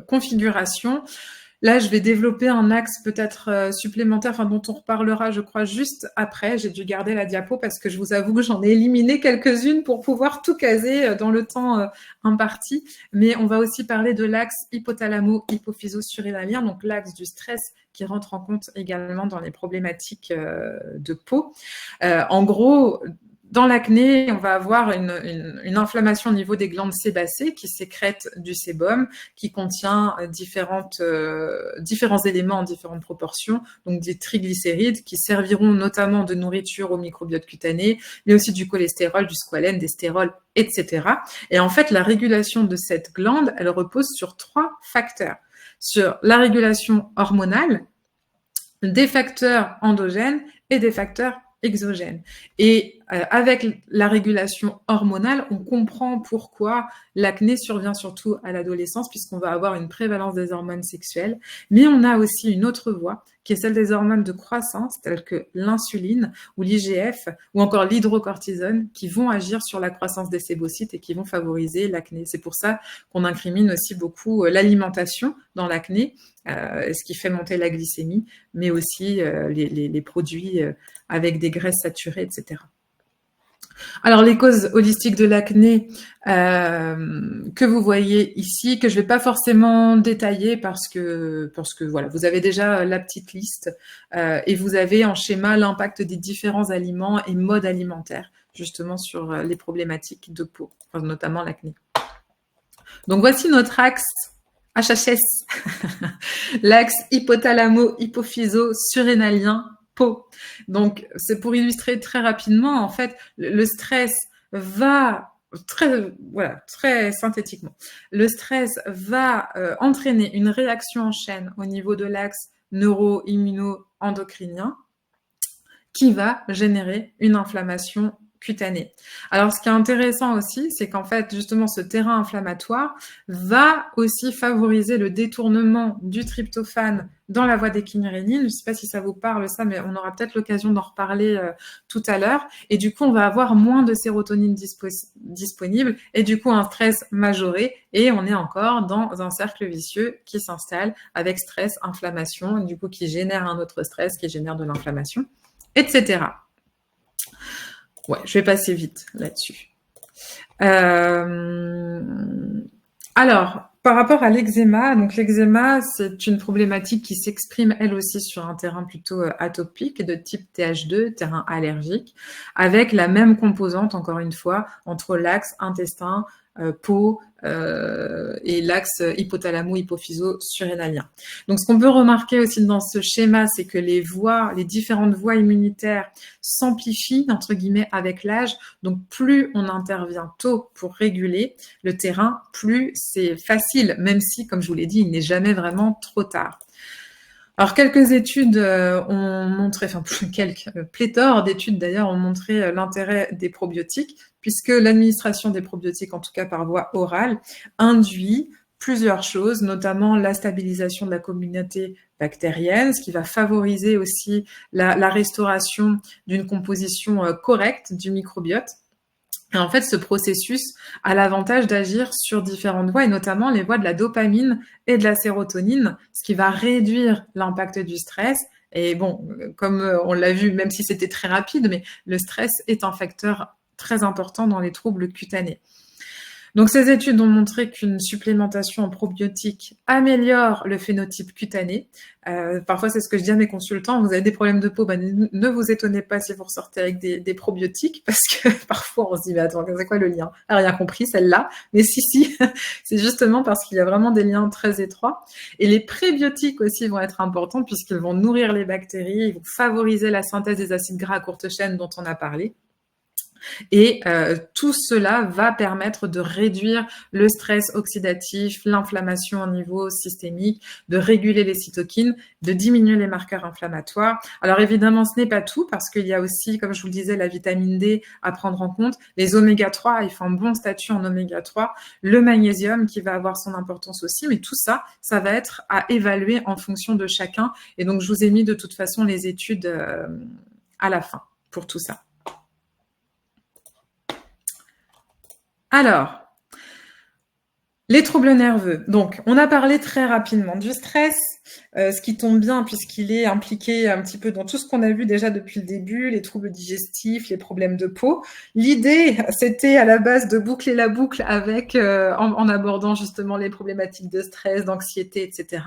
configuration. Là, je vais développer un axe peut-être supplémentaire, enfin, dont on reparlera, je crois, juste après. J'ai dû garder la diapo parce que je vous avoue que j'en ai éliminé quelques-unes pour pouvoir tout caser dans le temps imparti. Mais on va aussi parler de l'axe hypothalamo-hypophyso-surrénalien, donc l'axe du stress qui rentre en compte également dans les problématiques de peau. En gros, dans l'acné, on va avoir une inflammation au niveau des glandes sébacées qui sécrètent du sébum, qui contient différents éléments en différentes proportions, donc des triglycérides qui serviront notamment de nourriture au microbiote cutané, mais aussi du cholestérol, du squalène, des stérols, etc. Et en fait, la régulation de cette glande, elle repose sur 3 facteurs. Sur la régulation hormonale, des facteurs endogènes et des facteurs exogènes. Et avec la régulation hormonale, on comprend pourquoi l'acné survient surtout à l'adolescence, puisqu'on va avoir une prévalence des hormones sexuelles. Mais on a aussi une autre voie, qui est celle des hormones de croissance, telles que l'insuline ou l'IGF, ou encore l'hydrocortisone, qui vont agir sur la croissance des sébocytes et qui vont favoriser l'acné. C'est pour ça qu'on incrimine aussi beaucoup l'alimentation dans l'acné, ce qui fait monter la glycémie, mais aussi les produits avec des graisses saturées, etc. Alors, les causes holistiques de l'acné que vous voyez ici, que je ne vais pas forcément détailler parce que voilà, vous avez déjà la petite liste et vous avez en schéma l'impact des différents aliments et modes alimentaires, justement sur les problématiques de peau, enfin, notamment l'acné. Donc, voici notre axe HHS, l'axe hypothalamo-hypophyso-surrénalien peau. Donc, c'est pour illustrer très rapidement, en fait, le stress va, très synthétiquement, le stress va entraîner une réaction en chaîne au niveau de l'axe neuro-immuno-endocrinien qui va générer une inflammation cutanée. Alors, ce qui est intéressant aussi, c'est qu'en fait, justement, ce terrain inflammatoire va aussi favoriser le détournement du tryptophane dans la voie des kynurénines. Je ne sais pas si ça vous parle, ça, mais on aura peut-être l'occasion d'en reparler tout à l'heure. Et du coup, on va avoir moins de sérotonine disponible et du coup, un stress majoré. Et on est encore dans un cercle vicieux qui s'installe avec stress, inflammation, du coup, qui génère un autre stress, qui génère de l'inflammation, etc. Ouais, je vais passer vite là-dessus. Alors, par rapport à l'eczéma, donc l'eczéma, c'est une problématique qui s'exprime elle aussi sur un terrain plutôt atopique de type TH2, terrain allergique, avec la même composante, encore une fois, entre l'axe intestin, peau et l'axe hypothalamo-hypophyso-surrénalien. Donc, ce qu'on peut remarquer aussi dans ce schéma, c'est que les différentes voies immunitaires s'amplifient, entre guillemets, avec l'âge. Donc, plus on intervient tôt pour réguler le terrain, plus c'est facile, même si, comme je vous l'ai dit, il n'est jamais vraiment trop tard. Alors, quelques études ont montré, enfin, pléthore d'études d'ailleurs ont montré l'intérêt des probiotiques. puisque l'administration des probiotiques, en tout cas par voie orale, induit plusieurs choses, notamment la stabilisation de la communauté bactérienne, ce qui va favoriser aussi la restauration d'une composition correcte du microbiote. Et en fait, ce processus a l'avantage d'agir sur différentes voies, et notamment les voies de la dopamine et de la sérotonine, ce qui va réduire l'impact du stress. Et bon, comme on l'a vu, même si c'était très rapide, mais le stress est un facteur très important dans les troubles cutanés. Donc, ces études ont montré qu'une supplémentation en probiotiques améliore le phénotype cutané. Parfois, c'est ce que je dis à mes consultants, vous avez des problèmes de peau, ne vous étonnez pas si vous ressortez avec des probiotiques, parce que parfois, on se dit, mais attends, c'est quoi le lien? Elle n'a rien compris, celle-là. Mais si, c'est justement parce qu'il y a vraiment des liens très étroits. Et les prébiotiques aussi vont être importants, puisqu'ils vont nourrir les bactéries, ils vont favoriser la synthèse des acides gras à courte chaîne dont on a parlé. Et tout cela va permettre de réduire le stress oxydatif, l'inflammation au niveau systémique, de réguler les cytokines, de diminuer les marqueurs inflammatoires. Alors évidemment, ce n'est pas tout parce qu'il y a aussi, comme je vous le disais, la vitamine D à prendre en compte, les oméga 3, il faut un bon statut en oméga 3, le magnésium qui va avoir son importance aussi, mais tout ça, ça va être à évaluer en fonction de chacun. Et donc, je vous ai mis de toute façon les études à la fin pour tout ça. Alors, les troubles nerveux. Donc, on a parlé très rapidement du stress, ce qui tombe bien puisqu'il est impliqué un petit peu dans tout ce qu'on a vu déjà depuis le début, les troubles digestifs, les problèmes de peau. L'idée, c'était à la base de boucler la boucle avec, en abordant justement les problématiques de stress, d'anxiété, etc.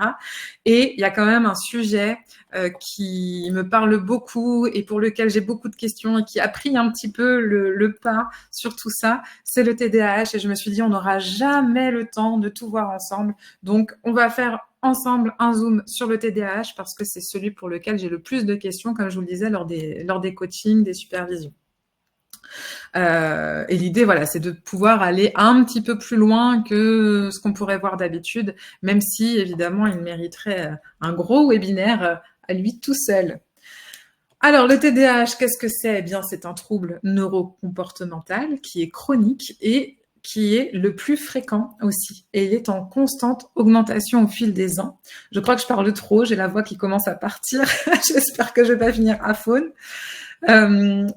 Et il y a quand même un sujet qui me parle beaucoup et pour lequel j'ai beaucoup de questions et qui a pris un petit peu le pas sur tout ça, c'est le TDAH. Et je me suis dit, on n'aura jamais le temps de tout voir ensemble. Donc, on va faire ensemble un zoom sur le TDAH parce que c'est celui pour lequel j'ai le plus de questions, comme je vous le disais, lors des coachings, des supervisions. Et l'idée, voilà, c'est de pouvoir aller un petit peu plus loin que ce qu'on pourrait voir d'habitude, même si, évidemment, il mériterait un gros webinaire à lui tout seul. Alors, le TDAH, qu'est-ce que c'est? Eh bien, c'est un trouble neurocomportemental qui est chronique et qui est le plus fréquent aussi. Et il est en constante augmentation au fil des ans. Je crois que je parle trop, j'ai la voix qui commence à partir. J'espère que je vais pas finir à faune.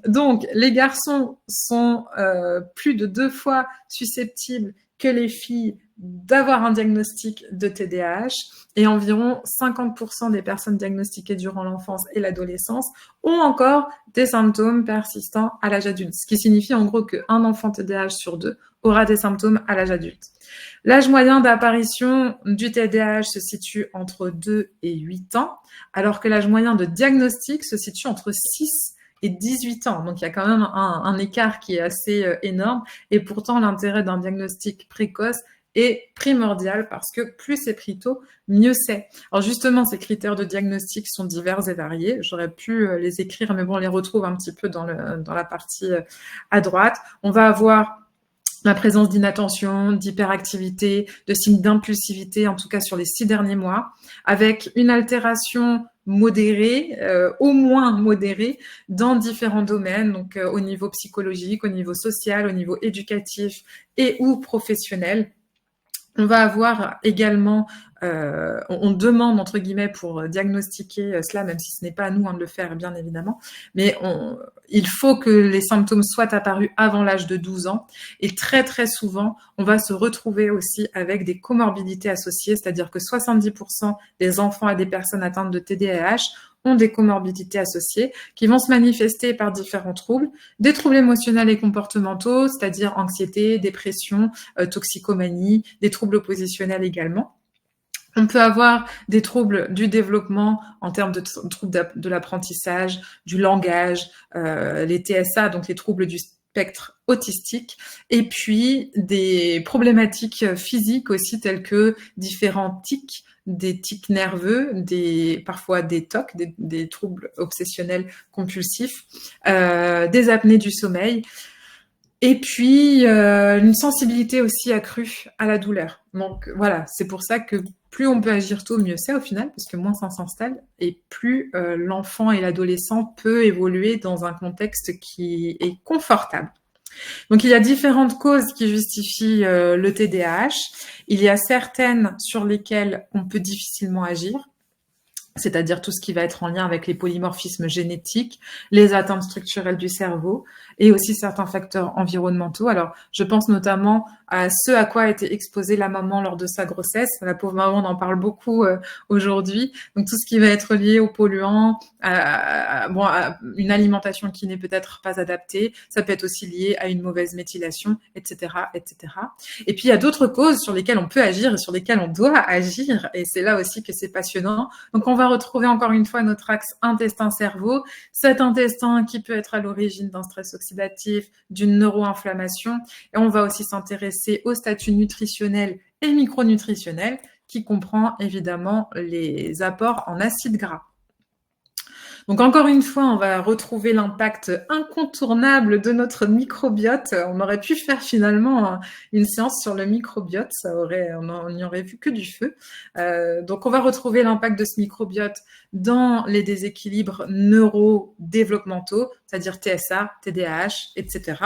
Donc, les garçons sont plus de 2 fois susceptibles que les filles d'avoir un diagnostic de TDAH et environ 50% des personnes diagnostiquées durant l'enfance et l'adolescence ont encore des symptômes persistants à l'âge adulte, ce qui signifie en gros qu'un enfant TDAH sur 2 aura des symptômes à l'âge adulte. L'âge moyen d'apparition du TDAH se situe entre 2 et 8 ans, alors que l'âge moyen de diagnostic se situe entre 6 et 18 ans. Donc, il y a quand même un écart qui est assez énorme. Et pourtant, l'intérêt d'un diagnostic précoce est primordial parce que plus c'est pris tôt, mieux c'est. Alors justement, ces critères de diagnostic sont divers et variés. J'aurais pu les écrire, mais bon, on les retrouve un petit peu dans la partie à droite. On va avoir la présence d'inattention, d'hyperactivité, de signes d'impulsivité, en tout cas sur les 6 derniers mois, avec une altération modérée, au moins modérée, dans différents domaines, donc au niveau psychologique, au niveau social, au niveau éducatif et ou professionnel. On va avoir également, on demande entre guillemets pour diagnostiquer cela, même si ce n'est pas à nous de le faire, bien évidemment, mais il faut que les symptômes soient apparus avant l'âge de 12 ans. Et très, très souvent, on va se retrouver aussi avec des comorbidités associées, c'est-à-dire que 70% des enfants et des personnes atteintes de TDAH ont des comorbidités associées qui vont se manifester par différents troubles, des troubles émotionnels et comportementaux, c'est-à-dire anxiété, dépression, toxicomanie, des troubles oppositionnels également. On peut avoir des troubles du développement en termes de troubles de l'apprentissage, du langage, les TSA, donc les troubles du spectre autistique, et puis des problématiques physiques aussi telles que différents tics, des tics nerveux, parfois des TOC, des troubles obsessionnels compulsifs, des apnées du sommeil, et puis une sensibilité aussi accrue à la douleur. Donc voilà, c'est pour ça que plus on peut agir tôt, mieux c'est au final, parce que moins ça s'installe, et plus l'enfant et l'adolescent peut évoluer dans un contexte qui est confortable. Donc, il y a différentes causes qui justifient le TDAH. Il y a certaines sur lesquelles on peut difficilement agir, c'est-à-dire tout ce qui va être en lien avec les polymorphismes génétiques, les atteintes structurelles du cerveau et aussi certains facteurs environnementaux. Alors, je pense notamment à ce à quoi a été exposée la maman lors de sa grossesse. La pauvre maman, on en parle beaucoup aujourd'hui. Donc, tout ce qui va être lié aux polluants, à une alimentation qui n'est peut-être pas adaptée. Ça peut être aussi lié à une mauvaise méthylation, etc., etc. Et puis, il y a d'autres causes sur lesquelles on peut agir et sur lesquelles on doit agir. Et c'est là aussi que c'est passionnant. Donc, on va retrouver encore une fois notre axe intestin-cerveau. Cet intestin qui peut être à l'origine d'un stress oxydatif, d'une neuroinflammation. Et on va aussi s'intéresser au statut nutritionnel et micronutritionnel qui comprend évidemment les apports en acides gras. Donc encore une fois, on va retrouver l'impact incontournable de notre microbiote. On aurait pu faire finalement une séance sur le microbiote, on n'y aurait vu que du feu. Donc on va retrouver l'impact de ce microbiote dans les déséquilibres neurodéveloppementaux, c'est-à-dire TSA, TDAH, etc.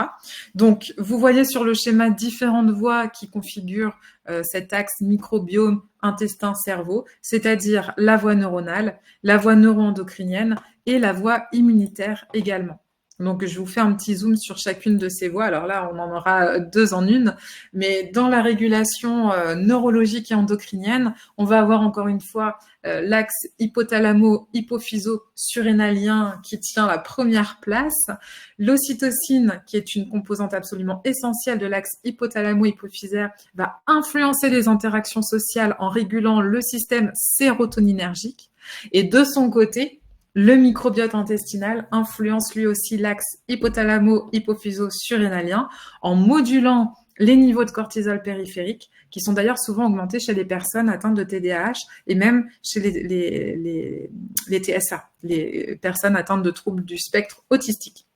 Donc vous voyez sur le schéma différentes voies qui configurent cet axe microbiome intestin-cerveau, c'est-à-dire la voie neuronale, la voie neuroendocrinienne et la voie immunitaire également. Donc, je vous fais un petit zoom sur chacune de ces voies. Alors là, on en aura deux en une. Mais dans la régulation neurologique et endocrinienne, on va avoir encore une fois l'axe hypothalamo-hypophyso-surrénalien qui tient la première place. L'ocytocine, qui est une composante absolument essentielle de l'axe hypothalamo-hypophysaire, va influencer les interactions sociales en régulant le système sérotoninergique. Et de son côté, le microbiote intestinal influence lui aussi l'axe hypothalamo-hypophyso-surrénalien en modulant les niveaux de cortisol périphérique, qui sont d'ailleurs souvent augmentés chez les personnes atteintes de TDAH et même chez les TSA, les personnes atteintes de troubles du spectre autistique.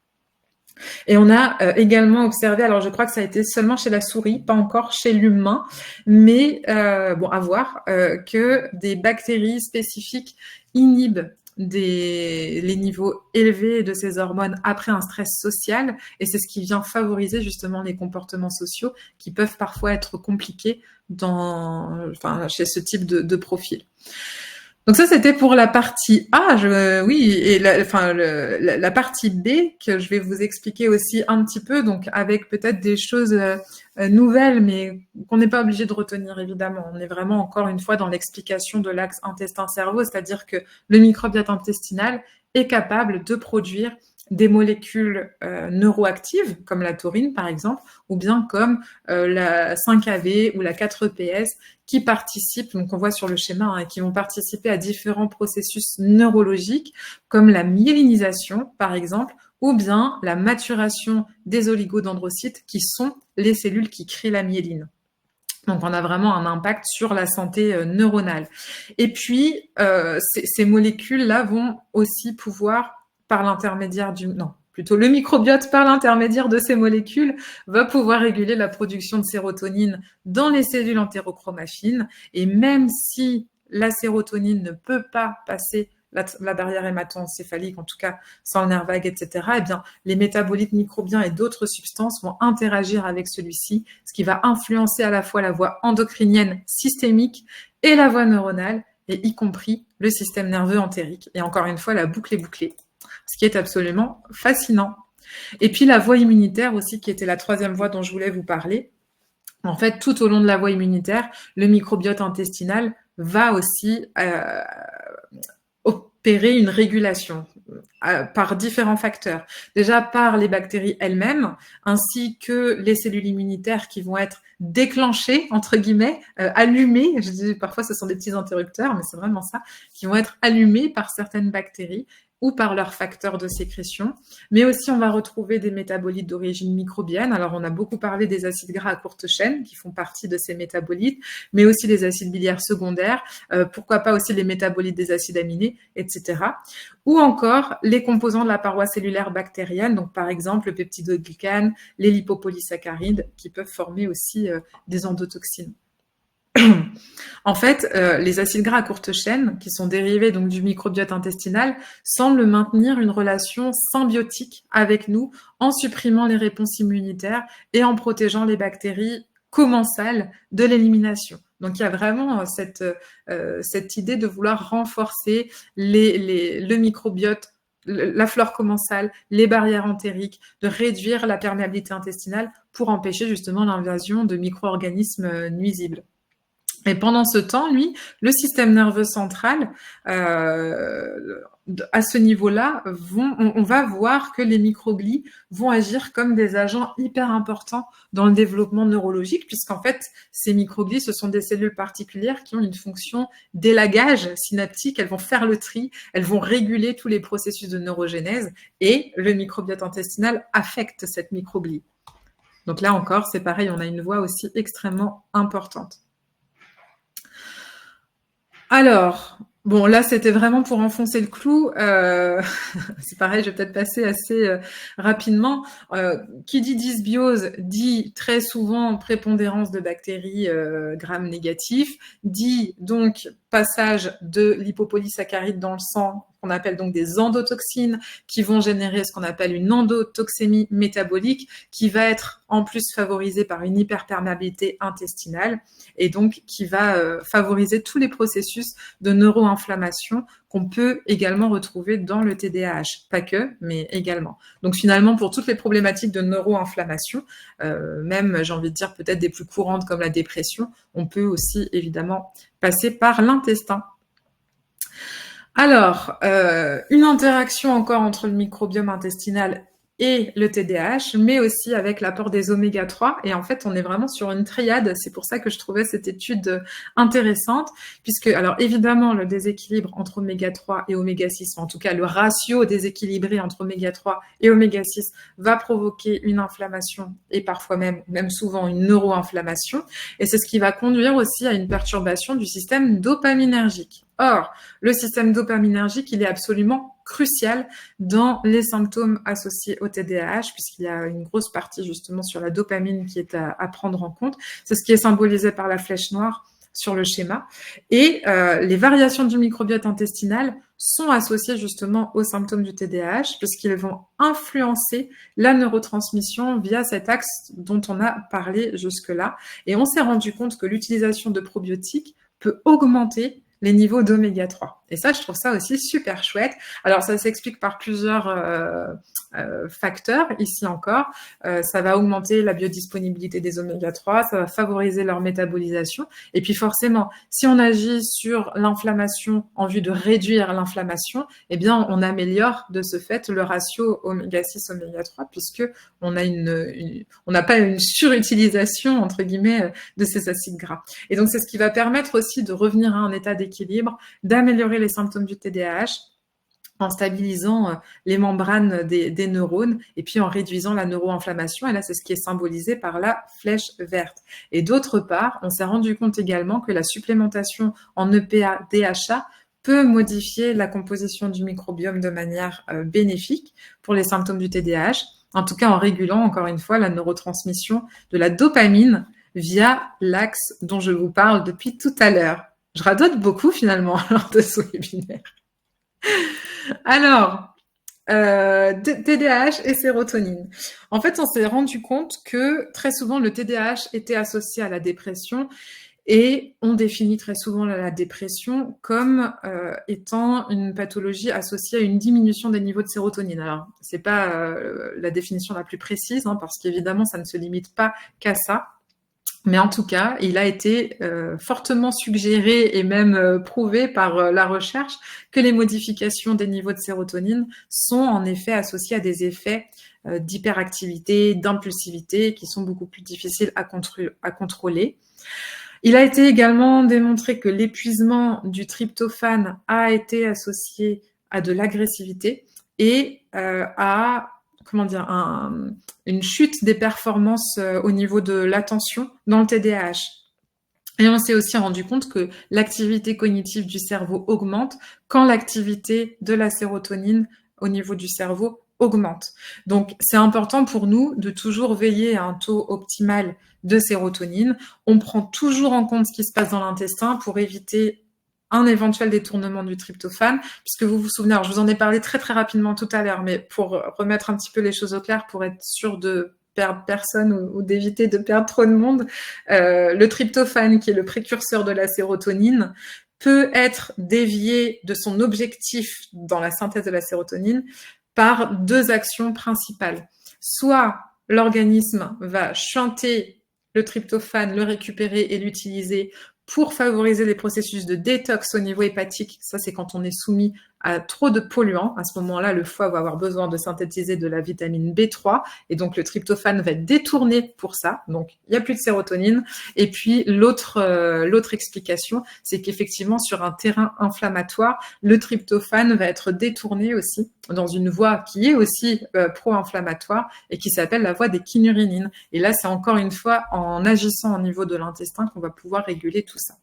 Et on a également observé, alors je crois que ça a été seulement chez la souris, pas encore chez l'humain, mais bon, à voir, que des bactéries spécifiques inhibent les niveaux élevés de ces hormones après un stress social, et c'est ce qui vient favoriser justement les comportements sociaux qui peuvent parfois être compliqués chez ce type de profil. Donc ça, c'était pour la partie A, oui, et la partie B que je vais vous expliquer aussi un petit peu, donc avec peut-être des choses nouvelles, mais qu'on n'est pas obligé de retenir évidemment. On est vraiment encore une fois dans l'explication de l'axe intestin-cerveau, c'est-à-dire que le microbiote intestinal est capable de produire des molécules neuroactives, comme la taurine par exemple, ou bien comme la 5-AV ou la 4-EPS, qui participent, donc on voit sur le schéma, qui vont participer à différents processus neurologiques, comme la myélinisation par exemple, ou bien la maturation des oligodendrocytes, qui sont les cellules qui créent la myéline. Donc, on a vraiment un impact sur la santé neuronale. Et puis, ces molécules-là vont aussi pouvoir, par l'intermédiaire le microbiote, par l'intermédiaire de ces molécules, va pouvoir réguler la production de sérotonine dans les cellules entérochromafines. Et même si la sérotonine ne peut pas passer la barrière hémato-encéphalique, en tout cas sans le nerf vague, etc., eh bien, les métabolites microbiens et d'autres substances vont interagir avec celui-ci, ce qui va influencer à la fois la voie endocrinienne systémique et la voie neuronale, et y compris le système nerveux entérique. Et encore une fois, la boucle est bouclée, ce qui est absolument fascinant. Et puis la voie immunitaire aussi, qui était la troisième voie dont je voulais vous parler. En fait, tout au long de la voie immunitaire, le microbiote intestinal va aussi opérer une régulation par différents facteurs. Déjà par les bactéries elles-mêmes, ainsi que les cellules immunitaires qui vont être déclenchées, entre guillemets, allumées, je dis parfois ce sont des petits interrupteurs, mais c'est vraiment ça, qui vont être allumées par certaines bactéries ou par leurs facteurs de sécrétion. Mais aussi, on va retrouver des métabolites d'origine microbienne. Alors, on a beaucoup parlé des acides gras à courte chaîne qui font partie de ces métabolites, mais aussi les acides biliaires secondaires, pourquoi pas aussi les métabolites des acides aminés, etc. Ou encore les composants de la paroi cellulaire bactérienne, donc par exemple le peptidoglycane, les lipopolysaccharides, qui peuvent former aussi des endotoxines. En fait, les acides gras à courte chaîne, qui sont dérivés donc du microbiote intestinal, semblent maintenir une relation symbiotique avec nous en supprimant les réponses immunitaires et en protégeant les bactéries commensales de l'élimination. Donc il y a vraiment cette idée de vouloir renforcer le microbiote, la flore commensale, les barrières entériques, de réduire la perméabilité intestinale pour empêcher justement l'invasion de micro-organismes nuisibles. Et pendant ce temps, lui, le système nerveux central, à ce niveau-là, on va voir que les microglies vont agir comme des agents hyper importants dans le développement neurologique, puisqu'en fait, ces microglies, ce sont des cellules particulières qui ont une fonction d'élagage synaptique. Elles vont faire le tri, elles vont réguler tous les processus de neurogénèse, et le microbiote intestinal affecte cette microglie. Donc là encore, c'est pareil, on a une voix aussi extrêmement importante. Alors, bon, là, c'était vraiment pour enfoncer le clou. C'est pareil, je vais peut-être passer assez rapidement. Qui dit dysbiose dit très souvent prépondérance de bactéries gram négatifs, dit donc passage de l'hypopolysaccharide dans le sang, qu'on appelle donc des endotoxines, qui vont générer ce qu'on appelle une endotoxémie métabolique, qui va être en plus favorisée par une hyperperméabilité intestinale, et donc qui va favoriser tous les processus de neuroinflammation qu'on peut également retrouver dans le TDAH. Pas que, mais également. Donc finalement, pour toutes les problématiques de neuroinflammation, même j'ai envie de dire peut-être des plus courantes comme la dépression, on peut aussi évidemment passer par l'intestin. Alors, une interaction encore entre le microbiome intestinal et le TDAH, mais aussi avec l'apport des oméga 3. Et en fait, on est vraiment sur une triade. C'est pour ça que je trouvais cette étude intéressante, puisque, alors évidemment, le déséquilibre entre oméga 3 et oméga 6, en tout cas le ratio déséquilibré entre oméga 3 et oméga 6, va provoquer une inflammation et parfois même souvent une neuroinflammation. Et c'est ce qui va conduire aussi à une perturbation du système dopaminergique. Or, le système dopaminergique, il est absolument crucial dans les symptômes associés au TDAH, puisqu'il y a une grosse partie justement sur la dopamine qui est à prendre en compte. C'est ce qui est symbolisé par la flèche noire sur le schéma. Et les variations du microbiote intestinal sont associées justement aux symptômes du TDAH, puisqu'ils vont influencer la neurotransmission via cet axe dont on a parlé jusque-là. Et on s'est rendu compte que l'utilisation de probiotiques peut augmenter les niveaux d'oméga 3. Et ça, je trouve ça aussi super chouette. Alors, ça s'explique par plusieurs facteurs, ici encore. Ça va augmenter la biodisponibilité des oméga 3, ça va favoriser leur métabolisation. Et puis forcément, si on agit sur l'inflammation en vue de réduire l'inflammation, eh bien, on améliore de ce fait le ratio oméga 6, oméga 3, puisque on n'a pas une surutilisation, entre guillemets, de ces acides gras. Et donc, c'est ce qui va permettre aussi de revenir à un état d'équilibre, d'améliorer les symptômes du TDAH en stabilisant les membranes des neurones et puis en réduisant la neuroinflammation. Et là, c'est ce qui est symbolisé par la flèche verte. Et d'autre part, on s'est rendu compte également que la supplémentation en EPA-DHA peut modifier la composition du microbiome de manière bénéfique pour les symptômes du TDAH, en tout cas en régulant, encore une fois, la neurotransmission de la dopamine via l'axe dont je vous parle depuis tout à l'heure. Je radote beaucoup finalement lors de ce webinaire. Alors, TDAH et sérotonine. En fait, on s'est rendu compte que très souvent le TDAH était associé à la dépression et on définit très souvent la dépression comme étant une pathologie associée à une diminution des niveaux de sérotonine. Alors, c'est pas la définition la plus précise, hein, parce qu'évidemment, ça ne se limite pas qu'à ça. Mais en tout cas, il a été fortement suggéré et même prouvé par la recherche que les modifications des niveaux de sérotonine sont en effet associées à des effets d'hyperactivité, d'impulsivité qui sont beaucoup plus difficiles à contrôler. Il a été également démontré que l'épuisement du tryptophane a été associé à de l'agressivité et à une chute des performances au niveau de l'attention dans le TDAH. Et on s'est aussi rendu compte que l'activité cognitive du cerveau augmente quand l'activité de la sérotonine au niveau du cerveau augmente. Donc, c'est important pour nous de toujours veiller à un taux optimal de sérotonine. On prend toujours en compte ce qui se passe dans l'intestin pour éviter un éventuel détournement du tryptophane, puisque vous vous souvenez, alors je vous en ai parlé très très rapidement tout à l'heure, mais pour remettre un petit peu les choses au clair, pour être sûr de perdre personne ou d'éviter de perdre trop de monde, le tryptophane, qui est le précurseur de la sérotonine, peut être dévié de son objectif dans la synthèse de la sérotonine par deux actions principales. Soit l'organisme va chanter le tryptophane, le récupérer et l'utiliser pour favoriser les processus de détox au niveau hépatique. Ça, c'est quand on est soumis à trop de polluants. À ce moment-là, le foie va avoir besoin de synthétiser de la vitamine B3 et donc le tryptophane va être détourné pour ça. Donc, il n'y a plus de sérotonine. Et puis, l'autre explication, c'est qu'effectivement, sur un terrain inflammatoire, le tryptophane va être détourné aussi dans une voie qui est aussi pro-inflammatoire et qui s'appelle la voie des kynurénines. Et là, c'est encore une fois en agissant au niveau de l'intestin qu'on va pouvoir réguler tout ça.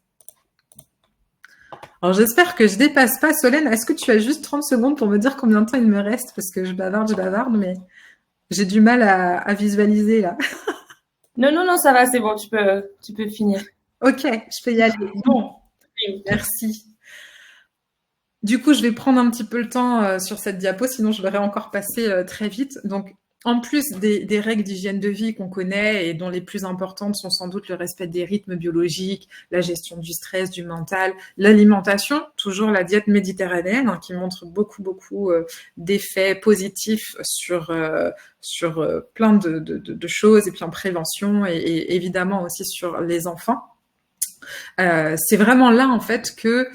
Alors, j'espère que je dépasse pas. Solène, est-ce que tu as juste 30 secondes pour me dire combien de temps il me reste? Parce que je bavarde, mais j'ai du mal à visualiser là. Non, ça va, c'est bon, tu peux finir. Ok, je peux y aller. Bon, merci. Du coup, je vais prendre un petit peu le temps sur cette diapo, sinon je verrai encore passer très vite. Donc, en plus des règles d'hygiène de vie qu'on connaît et dont les plus importantes sont sans doute le respect des rythmes biologiques, la gestion du stress, du mental, l'alimentation, toujours la diète méditerranéenne qui montre beaucoup d'effets positifs sur plein de choses et puis en prévention et évidemment aussi sur les enfants. C'est vraiment là en fait que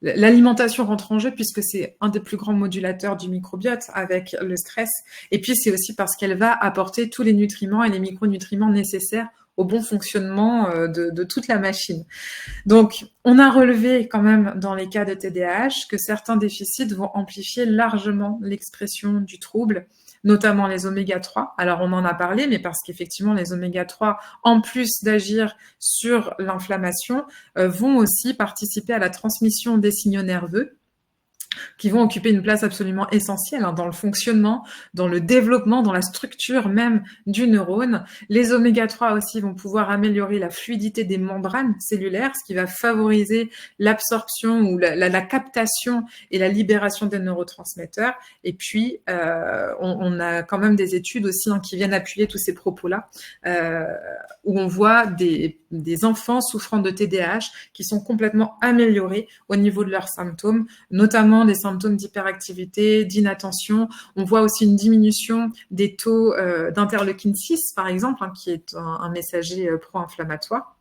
l'alimentation rentre en jeu puisque c'est un des plus grands modulateurs du microbiote avec le stress. Et puis c'est aussi parce qu'elle va apporter tous les nutriments et les micronutriments nécessaires au bon fonctionnement de toute la machine. Donc, on a relevé quand même dans les cas de TDAH que certains déficits vont amplifier largement l'expression du trouble, notamment les oméga 3. Alors, on en a parlé, mais parce qu'effectivement, les oméga 3, en plus d'agir sur l'inflammation, vont aussi participer à la transmission des signaux nerveux qui vont occuper une place absolument essentielle dans le fonctionnement, dans le développement, dans la structure même du neurone. Les oméga 3 aussi vont pouvoir améliorer la fluidité des membranes cellulaires, ce qui va favoriser l'absorption ou la captation et la libération des neurotransmetteurs. Et puis, on a quand même des études aussi qui viennent appuyer tous ces propos-là, où on voit des enfants souffrant de TDAH qui sont complètement améliorés au niveau de leurs symptômes, notamment des symptômes d'hyperactivité, d'inattention. On voit aussi une diminution des taux d'interleukine 6, par exemple, qui est un messager pro-inflammatoire.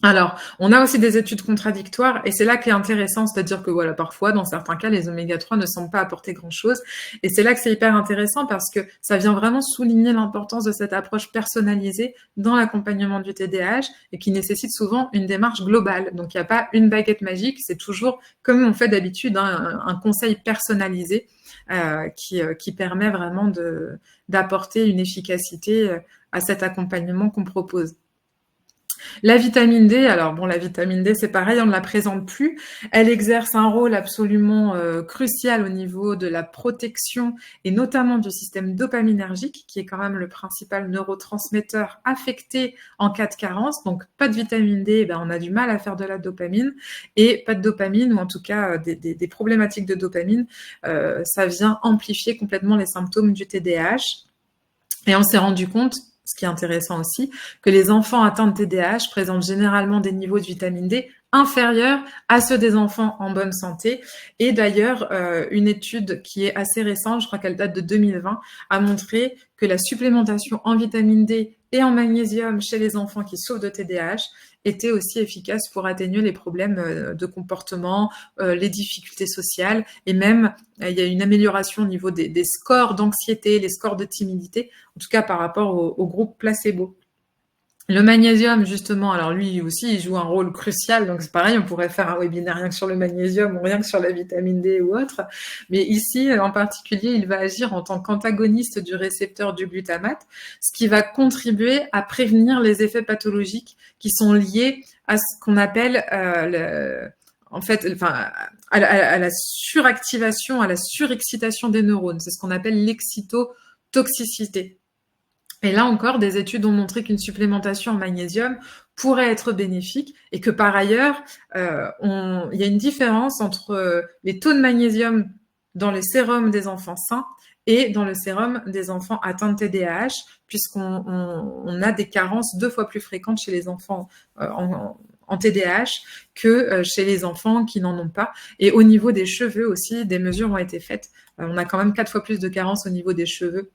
Alors, on a aussi des études contradictoires et c'est là qui est intéressant, c'est-à-dire que voilà, parfois, dans certains cas, les oméga 3 ne semblent pas apporter grand-chose et c'est là que c'est hyper intéressant parce que ça vient vraiment souligner l'importance de cette approche personnalisée dans l'accompagnement du TDAH et qui nécessite souvent une démarche globale. Donc, il n'y a pas une baguette magique, c'est toujours, comme on fait d'habitude, un conseil personnalisé qui permet vraiment d'apporter une efficacité à cet accompagnement qu'on propose. La vitamine D, alors bon, la vitamine D, c'est pareil, on ne la présente plus. Elle exerce un rôle absolument crucial au niveau de la protection et notamment du système dopaminergique, qui est quand même le principal neurotransmetteur affecté en cas de carence. Donc, pas de vitamine D, on a du mal à faire de la dopamine. Et pas de dopamine, ou en tout cas des problématiques de dopamine, ça vient amplifier complètement les symptômes du TDAH. Et on s'est rendu compte, ce qui est intéressant aussi, que les enfants atteints de TDAH présentent généralement des niveaux de vitamine D inférieurs à ceux des enfants en bonne santé. Et d'ailleurs, une étude qui est assez récente, je crois qu'elle date de 2020, a montré que la supplémentation en vitamine D et en magnésium chez les enfants qui souffrent de TDAH était aussi efficace pour atténuer les problèmes de comportement, les difficultés sociales et même il y a une amélioration au niveau des scores d'anxiété, les scores de timidité, en tout cas par rapport au groupe placebo. Le magnésium, justement, alors lui aussi, il joue un rôle crucial. Donc, c'est pareil, on pourrait faire un webinaire rien que sur le magnésium ou rien que sur la vitamine D ou autre. Mais ici, en particulier, il va agir en tant qu'antagoniste du récepteur du glutamate, ce qui va contribuer à prévenir les effets pathologiques qui sont liés à ce qu'on appelle à la suractivation, à la surexcitation des neurones. C'est ce qu'on appelle l'excitotoxicité. Et là encore, des études ont montré qu'une supplémentation en magnésium pourrait être bénéfique et que par ailleurs, il y a une différence entre les taux de magnésium dans le sérum des enfants sains et dans le sérum des enfants atteints de TDAH, puisqu'on a des carences 2 fois plus fréquentes chez les enfants en TDAH que chez les enfants qui n'en ont pas. Et au niveau des cheveux aussi, des mesures ont été faites. On a quand même 4 fois plus de carences au niveau des cheveux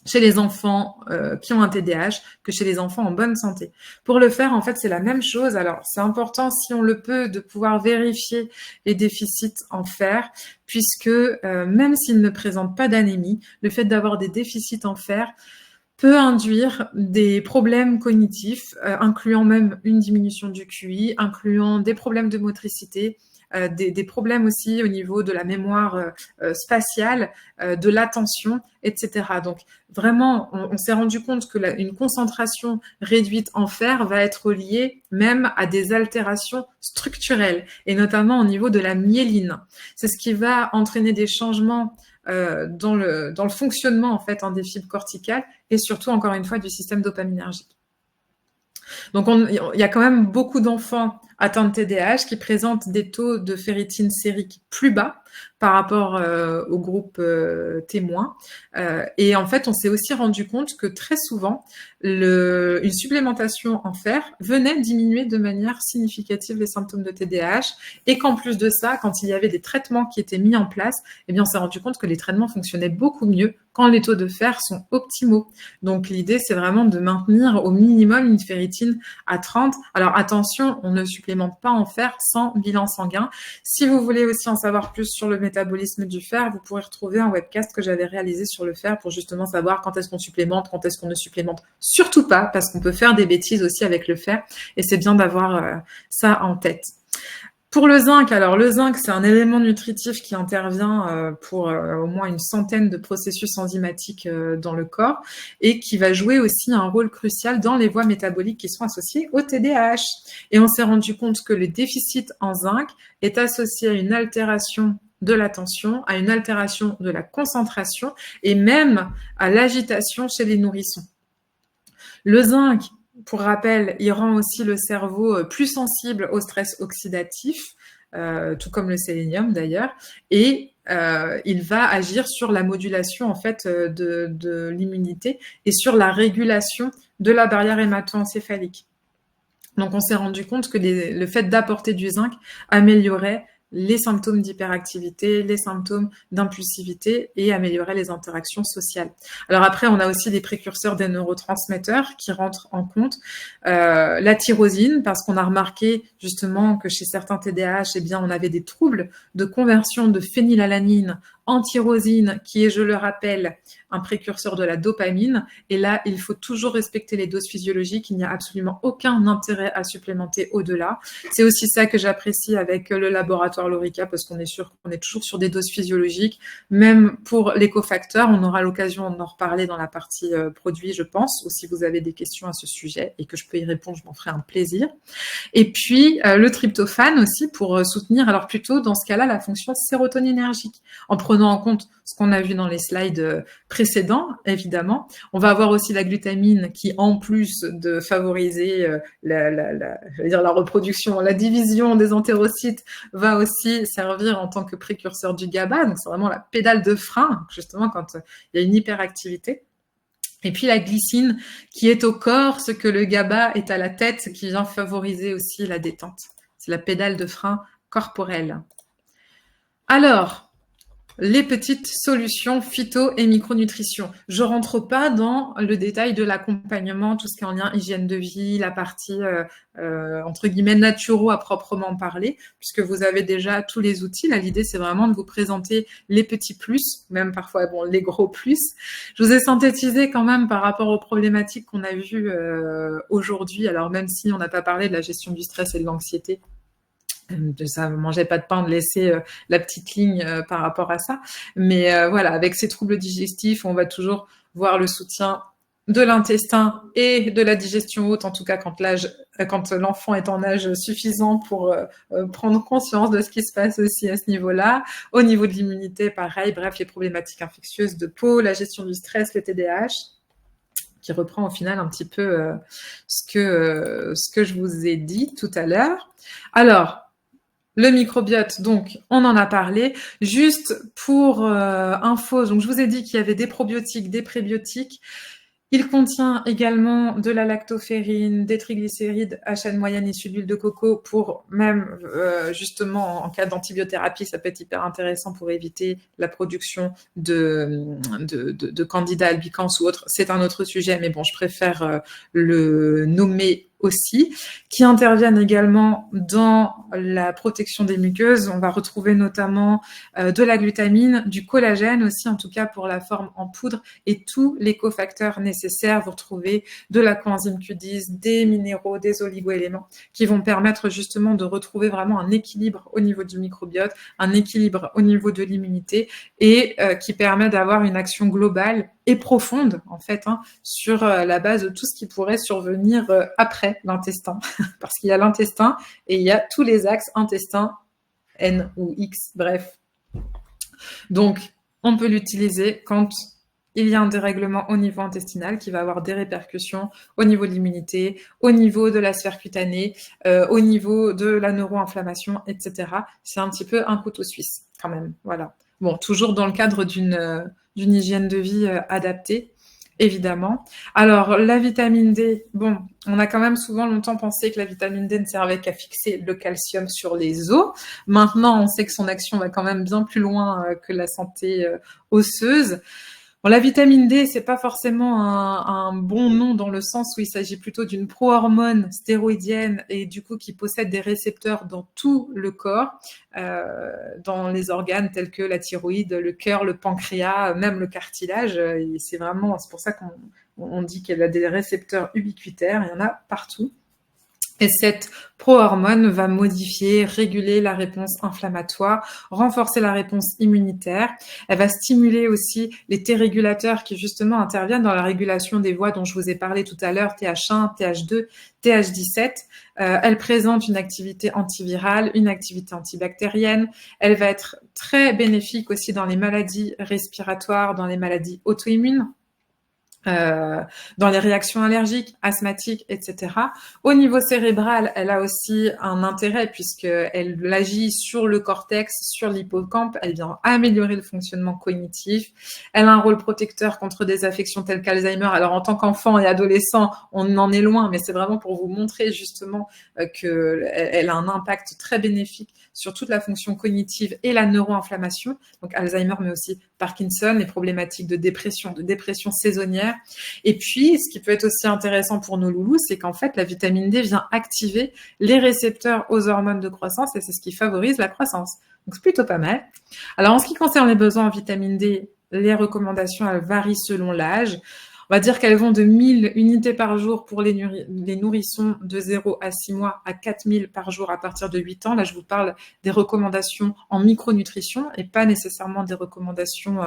chez les enfants qui ont un TDAH que chez les enfants en bonne santé. Pour le faire, en fait, c'est la même chose. Alors, c'est important, si on le peut, de pouvoir vérifier les déficits en fer, puisque même s'ils ne présentent pas d'anémie, le fait d'avoir des déficits en fer peut induire des problèmes cognitifs, incluant même une diminution du QI, incluant des problèmes de motricité, des problèmes aussi au niveau de la mémoire spatiale, de l'attention, etc. Donc vraiment, on s'est rendu compte que une concentration réduite en fer va être liée même à des altérations structurelles, et notamment au niveau de la myéline. C'est ce qui va entraîner des changements dans le fonctionnement en fait des fibres corticales et surtout encore une fois du système dopaminergique. Donc il y a quand même beaucoup d'enfants atteints de TDAH qui présentent des taux de ferritine sérique plus bas par rapport au groupe témoin. Et en fait, on s'est aussi rendu compte que très souvent, une supplémentation en fer venait diminuer de manière significative les symptômes de TDAH, et qu'en plus de ça, quand il y avait des traitements qui étaient mis en place, eh bien, on s'est rendu compte que les traitements fonctionnaient beaucoup mieux quand les taux de fer sont optimaux. Donc l'idée, c'est vraiment de maintenir au minimum une ferritine à 30. Alors attention, on ne supplémente pas en fer sans bilan sanguin. Si vous voulez aussi en savoir plus sur le métabolisme du fer, vous pourrez retrouver un webcast que j'avais réalisé sur le fer pour justement savoir quand est-ce qu'on supplémente, quand est-ce qu'on ne supplémente surtout pas, parce qu'on peut faire des bêtises aussi avec le fer, et c'est bien d'avoir ça en tête. Pour le zinc, alors le zinc, c'est un élément nutritif qui intervient pour au moins une centaine de processus enzymatiques dans le corps, et qui va jouer aussi un rôle crucial dans les voies métaboliques qui sont associées au TDAH. Et on s'est rendu compte que le déficit en zinc est associé à une altération de l'attention, à une altération de la concentration et même à l'agitation chez les nourrissons. Le zinc, pour rappel, il rend aussi le cerveau plus sensible au stress oxydatif, tout comme le sélénium d'ailleurs, et il va agir sur la modulation en fait de l'immunité et sur la régulation de la barrière hémato-encéphalique. Donc on s'est rendu compte que le fait d'apporter du zinc améliorait les symptômes d'hyperactivité, les symptômes d'impulsivité et améliorer les interactions sociales. Alors après, on a aussi des précurseurs des neurotransmetteurs qui rentrent en compte. La tyrosine, parce qu'on a remarqué justement que chez certains TDAH, eh bien, on avait des troubles de conversion de phénylalanine en tyrosine, qui est, je le rappelle, un précurseur de la dopamine. Et là, il faut toujours respecter les doses physiologiques. Il n'y a absolument aucun intérêt à supplémenter au-delà. C'est aussi ça que j'apprécie avec le laboratoire Lorica, parce qu'on est sûr qu'on est toujours sur des doses physiologiques. Même pour les cofacteurs, on aura l'occasion d'en reparler dans la partie produits, je pense, ou si vous avez des questions à ce sujet et que je peux y répondre, je m'en ferai un plaisir. Et puis, le tryptophane aussi pour soutenir, alors plutôt dans ce cas-là, la fonction sérotoninergique, en prenant en compte ce qu'on a vu dans les slides précédents, évidemment. On va avoir aussi la glutamine qui, en plus de favoriser la reproduction, la division des entérocytes, va aussi servir en tant que précurseur du GABA. Donc, c'est vraiment la pédale de frein, justement, quand il y a une hyperactivité. Et puis la glycine qui est au corps, ce que le GABA est à la tête, qui vient favoriser aussi la détente. C'est la pédale de frein corporelle. Alors, les petites solutions phyto et micronutrition. Je rentre pas dans le détail de l'accompagnement, tout ce qui est en lien hygiène de vie, la partie entre guillemets naturaux à proprement parler, puisque vous avez déjà tous les outils. Là, l'idée, c'est vraiment de vous présenter les petits plus, même parfois les gros plus. Je vous ai synthétisé quand même par rapport aux problématiques qu'on a vues aujourd'hui. Alors, même si on n'a pas parlé de la gestion du stress et de l'anxiété, ça ne mangeait pas de pain de laisser la petite ligne par rapport à ça. Mais voilà, avec ces troubles digestifs, on va toujours voir le soutien de l'intestin et de la digestion haute, en tout cas quand l'enfant est en âge suffisant pour prendre conscience de ce qui se passe aussi à ce niveau-là. Au niveau de l'immunité, pareil, bref, les problématiques infectieuses de peau, la gestion du stress, le TDAH, qui reprend au final un petit peu ce que je vous ai dit tout à l'heure. Alors, le microbiote, donc, on en a parlé. Juste pour info, donc je vous ai dit qu'il y avait des probiotiques, des prébiotiques. Il contient également de la lactoferrine, des triglycérides à chaîne moyenne issus d'huile de coco pour même justement en cas d'antibiothérapie, ça peut être hyper intéressant pour éviter la production de candidats albicans ou autres. C'est un autre sujet, mais bon, je préfère le nommer aussi, qui interviennent également dans la protection des muqueuses. On va retrouver notamment de la glutamine, du collagène aussi, en tout cas pour la forme en poudre, et tous les cofacteurs nécessaires. Vous retrouvez de la coenzyme Q10, des minéraux, des oligoéléments qui vont permettre justement de retrouver vraiment un équilibre au niveau du microbiote, un équilibre au niveau de l'immunité et qui permet d'avoir une action globale et profonde en fait sur la base de tout ce qui pourrait survenir après l'intestin parce qu'il y a l'intestin et il y a tous les axes intestin, N ou X, bref. Donc on peut l'utiliser quand il y a un dérèglement au niveau intestinal qui va avoir des répercussions au niveau de l'immunité, au niveau de la sphère cutanée, au niveau de la neuroinflammation, etc. C'est un petit peu un couteau suisse quand même, voilà. Bon, toujours dans le cadre d'une hygiène de vie adaptée, évidemment. Alors, la vitamine D, bon, on a quand même souvent longtemps pensé que la vitamine D ne servait qu'à fixer le calcium sur les os. Maintenant, on sait que son action va quand même bien plus loin que la santé osseuse. Bon, la vitamine D, c'est pas forcément un bon nom dans le sens où il s'agit plutôt d'une prohormone stéroïdienne et du coup qui possède des récepteurs dans tout le corps, dans les organes tels que la thyroïde, le cœur, le pancréas, même le cartilage. Et c'est pour ça qu'on dit qu'elle a des récepteurs ubiquitaires, il y en a partout. Et cette prohormone va modifier, réguler la réponse inflammatoire, renforcer la réponse immunitaire. Elle va stimuler aussi les T-régulateurs qui justement interviennent dans la régulation des voies dont je vous ai parlé tout à l'heure, TH1, TH2, TH17. Elle présente une activité antivirale, une activité antibactérienne. Elle va être très bénéfique aussi dans les maladies respiratoires, dans les maladies auto-immunes. Dans les réactions allergiques, asthmatiques, etc. Au niveau cérébral, elle a aussi un intérêt puisqu'elle agit sur le cortex, sur l'hippocampe, elle vient améliorer le fonctionnement cognitif, elle a un rôle protecteur contre des affections telles qu'Alzheimer. Alors en tant qu'enfant et adolescent, on en est loin, mais c'est vraiment pour vous montrer justement qu'elle a un impact très bénéfique sur toute la fonction cognitive et la neuroinflammation, donc Alzheimer, mais aussi Parkinson, les problématiques de dépression saisonnière. Et puis, ce qui peut être aussi intéressant pour nos loulous, c'est qu'en fait, la vitamine D vient activer les récepteurs aux hormones de croissance et c'est ce qui favorise la croissance. Donc, c'est plutôt pas mal. Alors, en ce qui concerne les besoins en vitamine D, les recommandations, elles varient selon l'âge. On va dire qu'elles vont de 1000 unités par jour pour les nourrissons de 0 à 6 mois à 4000 par jour à partir de 8 ans. Là, je vous parle des recommandations en micronutrition et pas nécessairement des recommandations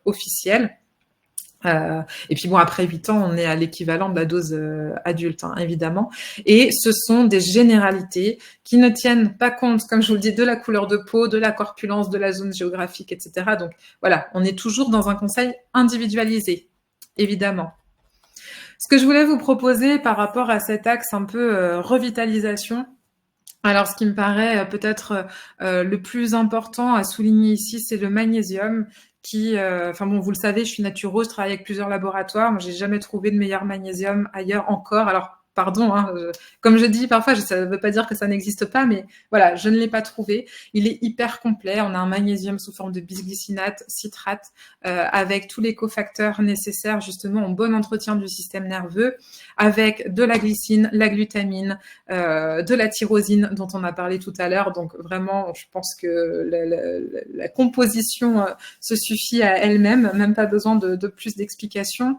officielles. Et puis bon, après 8 ans, on est à l'équivalent de la dose adulte, évidemment. Et ce sont des généralités qui ne tiennent pas compte, comme je vous le dis, de la couleur de peau, de la corpulence, de la zone géographique, etc. Donc voilà, on est toujours dans un conseil individualisé, évidemment. Ce que je voulais vous proposer par rapport à cet axe un peu revitalisation, alors ce qui me paraît peut-être le plus important à souligner ici, c'est le magnésium qui, vous le savez, je suis naturo, je travaille avec plusieurs laboratoires, moi j'ai jamais trouvé de meilleur magnésium ailleurs encore. Alors pardon, comme je dis parfois, ça ne veut pas dire que ça n'existe pas, mais voilà, je ne l'ai pas trouvé. Il est hyper complet. On a un magnésium sous forme de bisglycinate, citrate, avec tous les cofacteurs nécessaires justement au bon entretien du système nerveux, avec de la glycine, la glutamine, de la tyrosine dont on a parlé tout à l'heure. Donc vraiment, je pense que la composition se suffit à elle-même, même pas besoin de plus d'explications.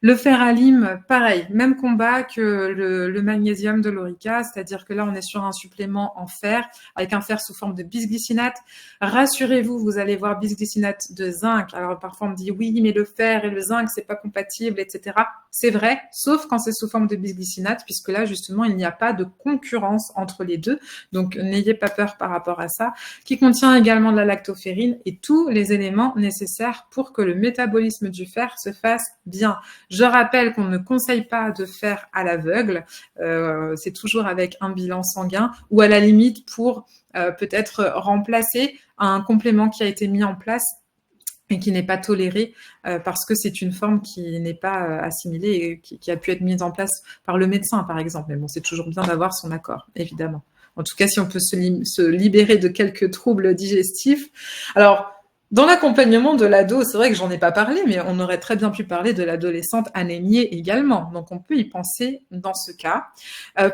Le fer à lime, pareil, même combat que le magnésium de l'Orica, c'est-à-dire que là, on est sur un supplément en fer, avec un fer sous forme de bisglycinate. Rassurez-vous, vous allez voir bisglycinate de zinc. Alors, parfois, on me dit, oui, mais le fer et le zinc, c'est pas compatible, etc. C'est vrai, sauf quand c'est sous forme de bisglycinate, puisque là, justement, il n'y a pas de concurrence entre les deux. Donc, n'ayez pas peur par rapport à ça, qui contient également de la lactoferrine et tous les éléments nécessaires pour que le métabolisme du fer se fasse bien. Je rappelle qu'on ne conseille pas de faire à l'aveugle, c'est toujours avec un bilan sanguin ou à la limite pour peut-être remplacer un complément qui a été mis en place et qui n'est pas toléré parce que c'est une forme qui n'est pas assimilée et qui a pu être mise en place par le médecin, par exemple. Mais bon, c'est toujours bien d'avoir son accord, évidemment. En tout cas, si on peut se libérer de quelques troubles digestifs. Alors, dans l'accompagnement de l'ado, c'est vrai que j'en ai pas parlé, mais on aurait très bien pu parler de l'adolescente anémiée également. Donc, on peut y penser dans ce cas.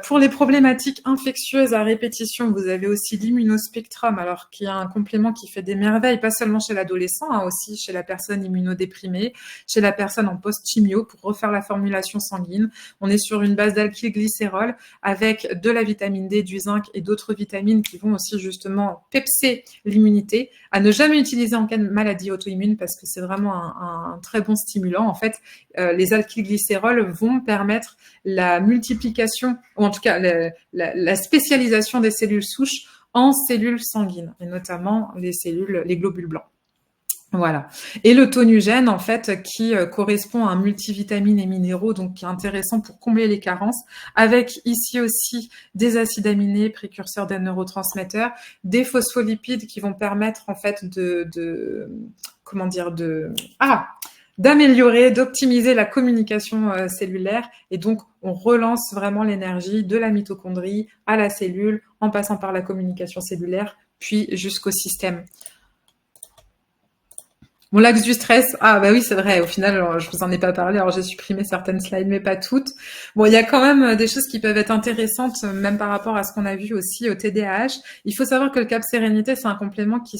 Pour les problématiques infectieuses à répétition, vous avez aussi l'immunospectrum, alors qui est un complément qui fait des merveilles, pas seulement chez l'adolescent, hein, aussi chez la personne immunodéprimée, chez la personne en post-chimio pour refaire la formulation sanguine. On est sur une base d'alkylglycérol avec de la vitamine D, du zinc et d'autres vitamines qui vont aussi justement pepser l'immunité, à ne jamais utiliser en cas de maladie auto-immune parce que c'est vraiment un très bon stimulant. En fait, les alkylglycérols vont permettre la multiplication, ou en tout cas la spécialisation des cellules souches en cellules sanguines, et notamment les globules blancs. Voilà. Et le tonugène, en fait, qui correspond à un multivitamines et minéraux, donc qui est intéressant pour combler les carences, avec ici aussi des acides aminés, précurseurs des neurotransmetteurs, des phospholipides qui vont permettre, en fait, d'améliorer, d'optimiser la communication cellulaire. Et donc, on relance vraiment l'énergie de la mitochondrie à la cellule, en passant par la communication cellulaire, puis jusqu'au système. Mon l'axe du stress, ah bah oui, c'est vrai, au final, alors, je vous en ai pas parlé, alors j'ai supprimé certaines slides, mais pas toutes. Bon, il y a quand même des choses qui peuvent être intéressantes, même par rapport à ce qu'on a vu aussi au TDAH. Il faut savoir que le Cap Sérénité, c'est un complément qui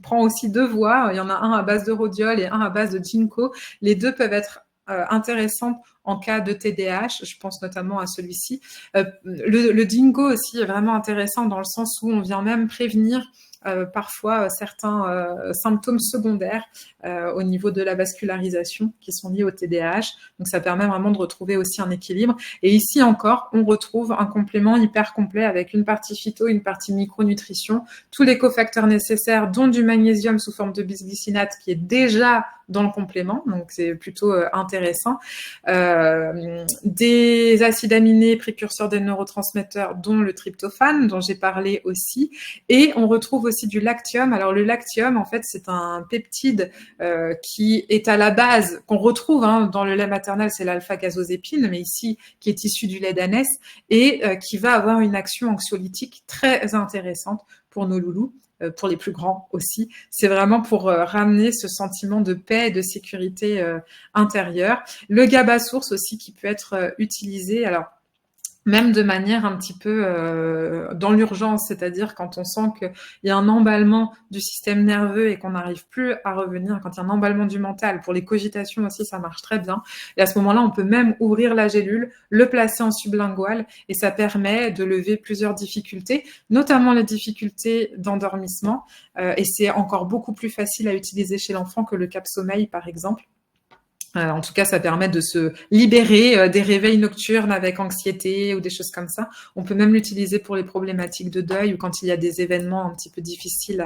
prend aussi deux voies. Il y en a un à base de rhodiol et un à base de ginkgo. Les deux peuvent être intéressants en cas de TDAH, je pense notamment à celui-ci. Le ginkgo aussi est vraiment intéressant dans le sens où on vient même prévenir parfois certains symptômes secondaires au niveau de la vascularisation qui sont liés au TDAH. Donc, ça permet vraiment de retrouver aussi un équilibre. Et ici encore, on retrouve un complément hyper complet avec une partie phyto, une partie micronutrition, tous les cofacteurs nécessaires, dont du magnésium sous forme de bisglycinate qui est déjà dans le complément, donc c'est plutôt intéressant. Des acides aminés précurseurs des neurotransmetteurs, dont le tryptophane, dont j'ai parlé aussi. Et on retrouve aussi du lactium. Alors le lactium, en fait, c'est un peptide qui est à la base, qu'on retrouve dans le lait maternel, c'est l'alpha-gazosépine, mais ici, qui est issu du lait d'ânesse, et qui va avoir une action anxiolytique très intéressante pour nos loulous, pour les plus grands aussi. C'est vraiment pour ramener ce sentiment de paix et de sécurité intérieure. Le GABA source aussi qui peut être utilisé, alors même de manière un petit peu dans l'urgence, c'est-à-dire quand on sent qu'il y a un emballement du système nerveux et qu'on n'arrive plus à revenir, quand il y a un emballement du mental, pour les cogitations aussi, ça marche très bien. Et à ce moment-là, on peut même ouvrir la gélule, le placer en sublingual, et ça permet de lever plusieurs difficultés, notamment les difficultés d'endormissement, et c'est encore beaucoup plus facile à utiliser chez l'enfant que le cap sommeil, par exemple. En tout cas, ça permet de se libérer des réveils nocturnes avec anxiété ou des choses comme ça. On peut même l'utiliser pour les problématiques de deuil ou quand il y a des événements un petit peu difficiles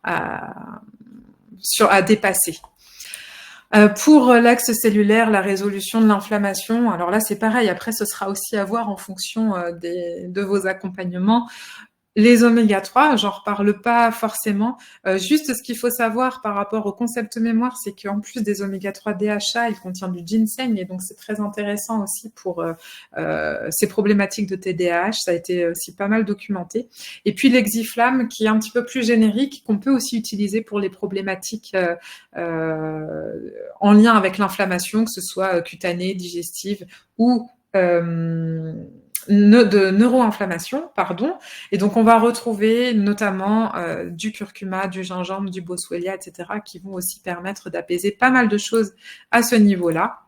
à dépasser. Pour l'axe cellulaire, la résolution de l'inflammation, alors là, c'est pareil. Après, ce sera aussi à voir en fonction de vos accompagnements. Les oméga 3, j'en reparle pas forcément. Juste ce qu'il faut savoir par rapport au concept mémoire, c'est qu'en plus des oméga 3 DHA, il contient du ginseng et donc c'est très intéressant aussi pour ces problématiques de TDAH. Ça a été aussi pas mal documenté. Et puis l'exiflamme qui est un petit peu plus générique, qu'on peut aussi utiliser pour les problématiques en lien avec l'inflammation, que ce soit cutanée, digestive ou de neuroinflammation, pardon. Et donc, on va retrouver notamment du curcuma, du gingembre, du boswellia, etc., qui vont aussi permettre d'apaiser pas mal de choses à ce niveau-là.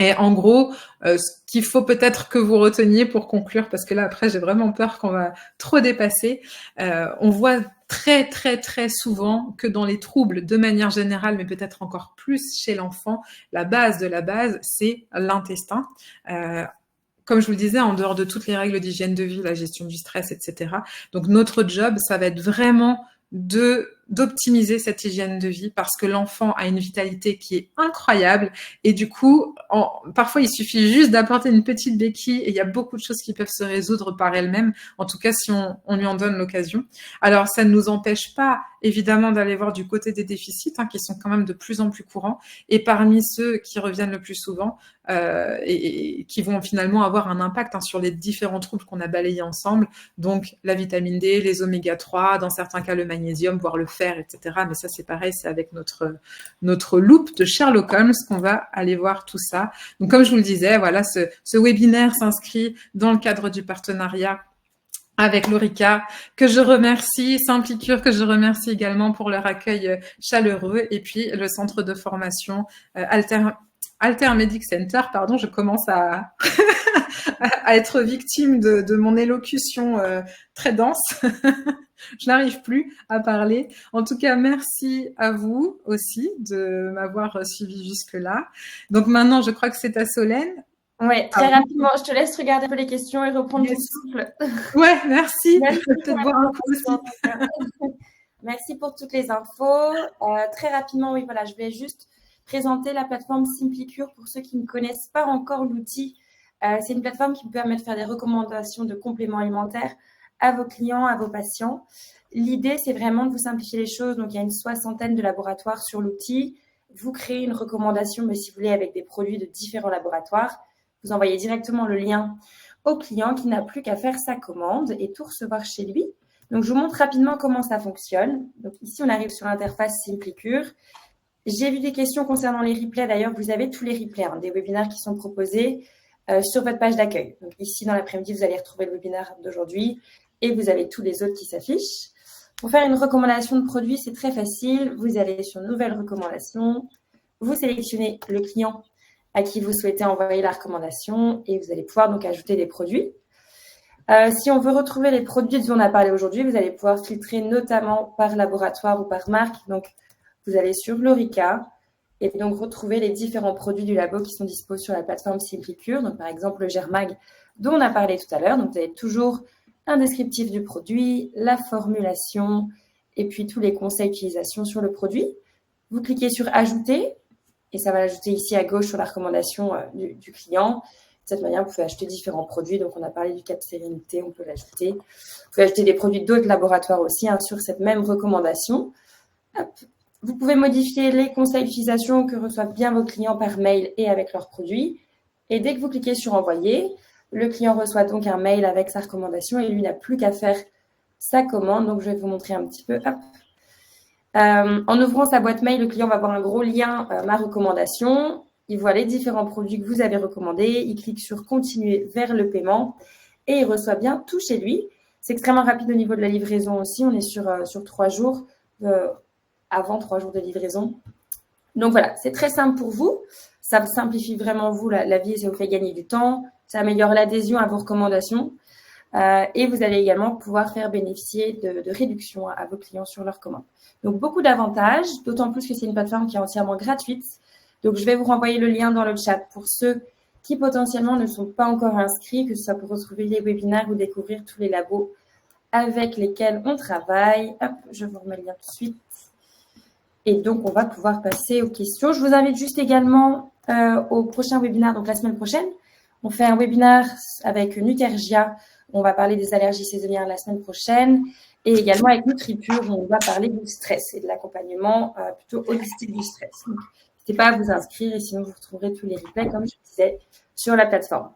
Et en gros, ce qu'il faut peut-être que vous reteniez pour conclure, parce que là après j'ai vraiment peur qu'on va trop dépasser, on voit très très très souvent que dans les troubles de manière générale, mais peut-être encore plus chez l'enfant, la base de la base, c'est l'intestin. Comme je vous le disais, en dehors de toutes les règles d'hygiène de vie, la gestion du stress, etc. Donc notre job, ça va être vraiment d'optimiser cette hygiène de vie parce que l'enfant a une vitalité qui est incroyable et du coup, parfois il suffit juste d'apporter une petite béquille et il y a beaucoup de choses qui peuvent se résoudre par elles-mêmes, en tout cas si on lui en donne l'occasion. Alors ça ne nous empêche pas évidemment d'aller voir du côté des déficits qui sont quand même de plus en plus courants et parmi ceux qui reviennent le plus souvent et qui vont finalement avoir un impact sur les différents troubles qu'on a balayés ensemble, donc la vitamine D, les oméga 3, dans certains cas le magnésium, voire le fer, etc. Mais ça, c'est pareil, c'est avec notre loupe de Sherlock Holmes qu'on va aller voir tout ça. Donc, comme je vous le disais, voilà, ce webinaire s'inscrit dans le cadre du partenariat avec l'Orica, que je remercie, Simplicure, que je remercie également pour leur accueil chaleureux, et puis le centre de formation Alter Medic Center, pardon, je commence à à être victime de mon élocution très dense. Je n'arrive plus à parler. En tout cas, merci à vous aussi de m'avoir suivi jusque-là. Donc maintenant, je crois que c'est à Solène. Oui, très rapidement, je te laisse regarder un peu les questions et reprendre ton souffle. Ouais, merci. Peut-être boire un coup aussi. Merci pour toutes les infos. Très rapidement, oui, voilà, je vais juste présenter la plateforme Simplicure pour ceux qui ne connaissent pas encore l'outil. C'est une plateforme qui vous permet de faire des recommandations de compléments alimentaires à vos clients, à vos patients. L'idée, c'est vraiment de vous simplifier les choses. Donc, il y a une 60aine de laboratoires sur l'outil. Vous créez une recommandation, mais si vous voulez, avec des produits de différents laboratoires. Vous envoyez directement le lien au client qui n'a plus qu'à faire sa commande et tout recevoir chez lui. Donc, je vous montre rapidement comment ça fonctionne. Donc, ici, on arrive sur l'interface Simplicure. J'ai vu des questions concernant les replays. D'ailleurs, vous avez tous les replays des webinaires qui sont proposés sur votre page d'accueil. Donc, ici, dans l'après-midi, vous allez retrouver le webinaire d'aujourd'hui et vous avez tous les autres qui s'affichent. Pour faire une recommandation de produit, c'est très facile. Vous allez sur Nouvelles recommandations. Vous sélectionnez le client à qui vous souhaitez envoyer la recommandation et vous allez pouvoir donc ajouter des produits. Si on veut retrouver les produits dont on a parlé aujourd'hui, vous allez pouvoir filtrer notamment par laboratoire ou par marque. Donc, vous allez sur l'Orica et donc retrouver les différents produits du labo qui sont dispo sur la plateforme Simplicure. Donc, par exemple, le Germag dont on a parlé tout à l'heure. Donc, vous avez toujours un descriptif du produit, la formulation et puis tous les conseils d'utilisation sur le produit. Vous cliquez sur « Ajouter » et ça va l'ajouter ici à gauche sur la recommandation du client. De cette manière, vous pouvez acheter différents produits. Donc, on a parlé du Cap Sérénité, on peut l'ajouter. Vous pouvez acheter des produits d'autres laboratoires aussi sur cette même recommandation. Hop. Vous pouvez modifier les conseils d'utilisation que reçoivent bien vos clients par mail et avec leurs produits. Et dès que vous cliquez sur « Envoyer », le client reçoit donc un mail avec sa recommandation et lui n'a plus qu'à faire sa commande. Donc, je vais vous montrer un petit peu. Hop. En ouvrant sa boîte mail, le client va voir un gros lien « Ma recommandation ». Il voit les différents produits que vous avez recommandés. Il clique sur « Continuer vers le paiement » et il reçoit bien tout chez lui. C'est extrêmement rapide au niveau de la livraison aussi. On est sur 3 jours, avant 3 jours de livraison. Donc voilà, c'est très simple pour vous. Ça vous simplifie vraiment vous la vie et ça vous fait gagner du temps. Ça améliore l'adhésion à vos recommandations. Et vous allez également pouvoir faire bénéficier de réductions à vos clients sur leurs commandes. Donc, beaucoup d'avantages, d'autant plus que c'est une plateforme qui est entièrement gratuite. Donc, je vais vous renvoyer le lien dans le chat pour ceux qui potentiellement ne sont pas encore inscrits, que ce soit pour retrouver les webinaires ou découvrir tous les labos avec lesquels on travaille. Hop, je vous remets le lien tout de suite. Et donc, on va pouvoir passer aux questions. Je vous invite juste également au prochain webinaire, donc la semaine prochaine. On fait un webinaire avec Nutergia. On va parler des allergies saisonnières la semaine prochaine. Et également avec NutriPure, on va parler du stress et de l'accompagnement plutôt holistique du stress. Donc, n'hésitez pas à vous inscrire et sinon, vous retrouverez tous les replays, comme je disais, sur la plateforme.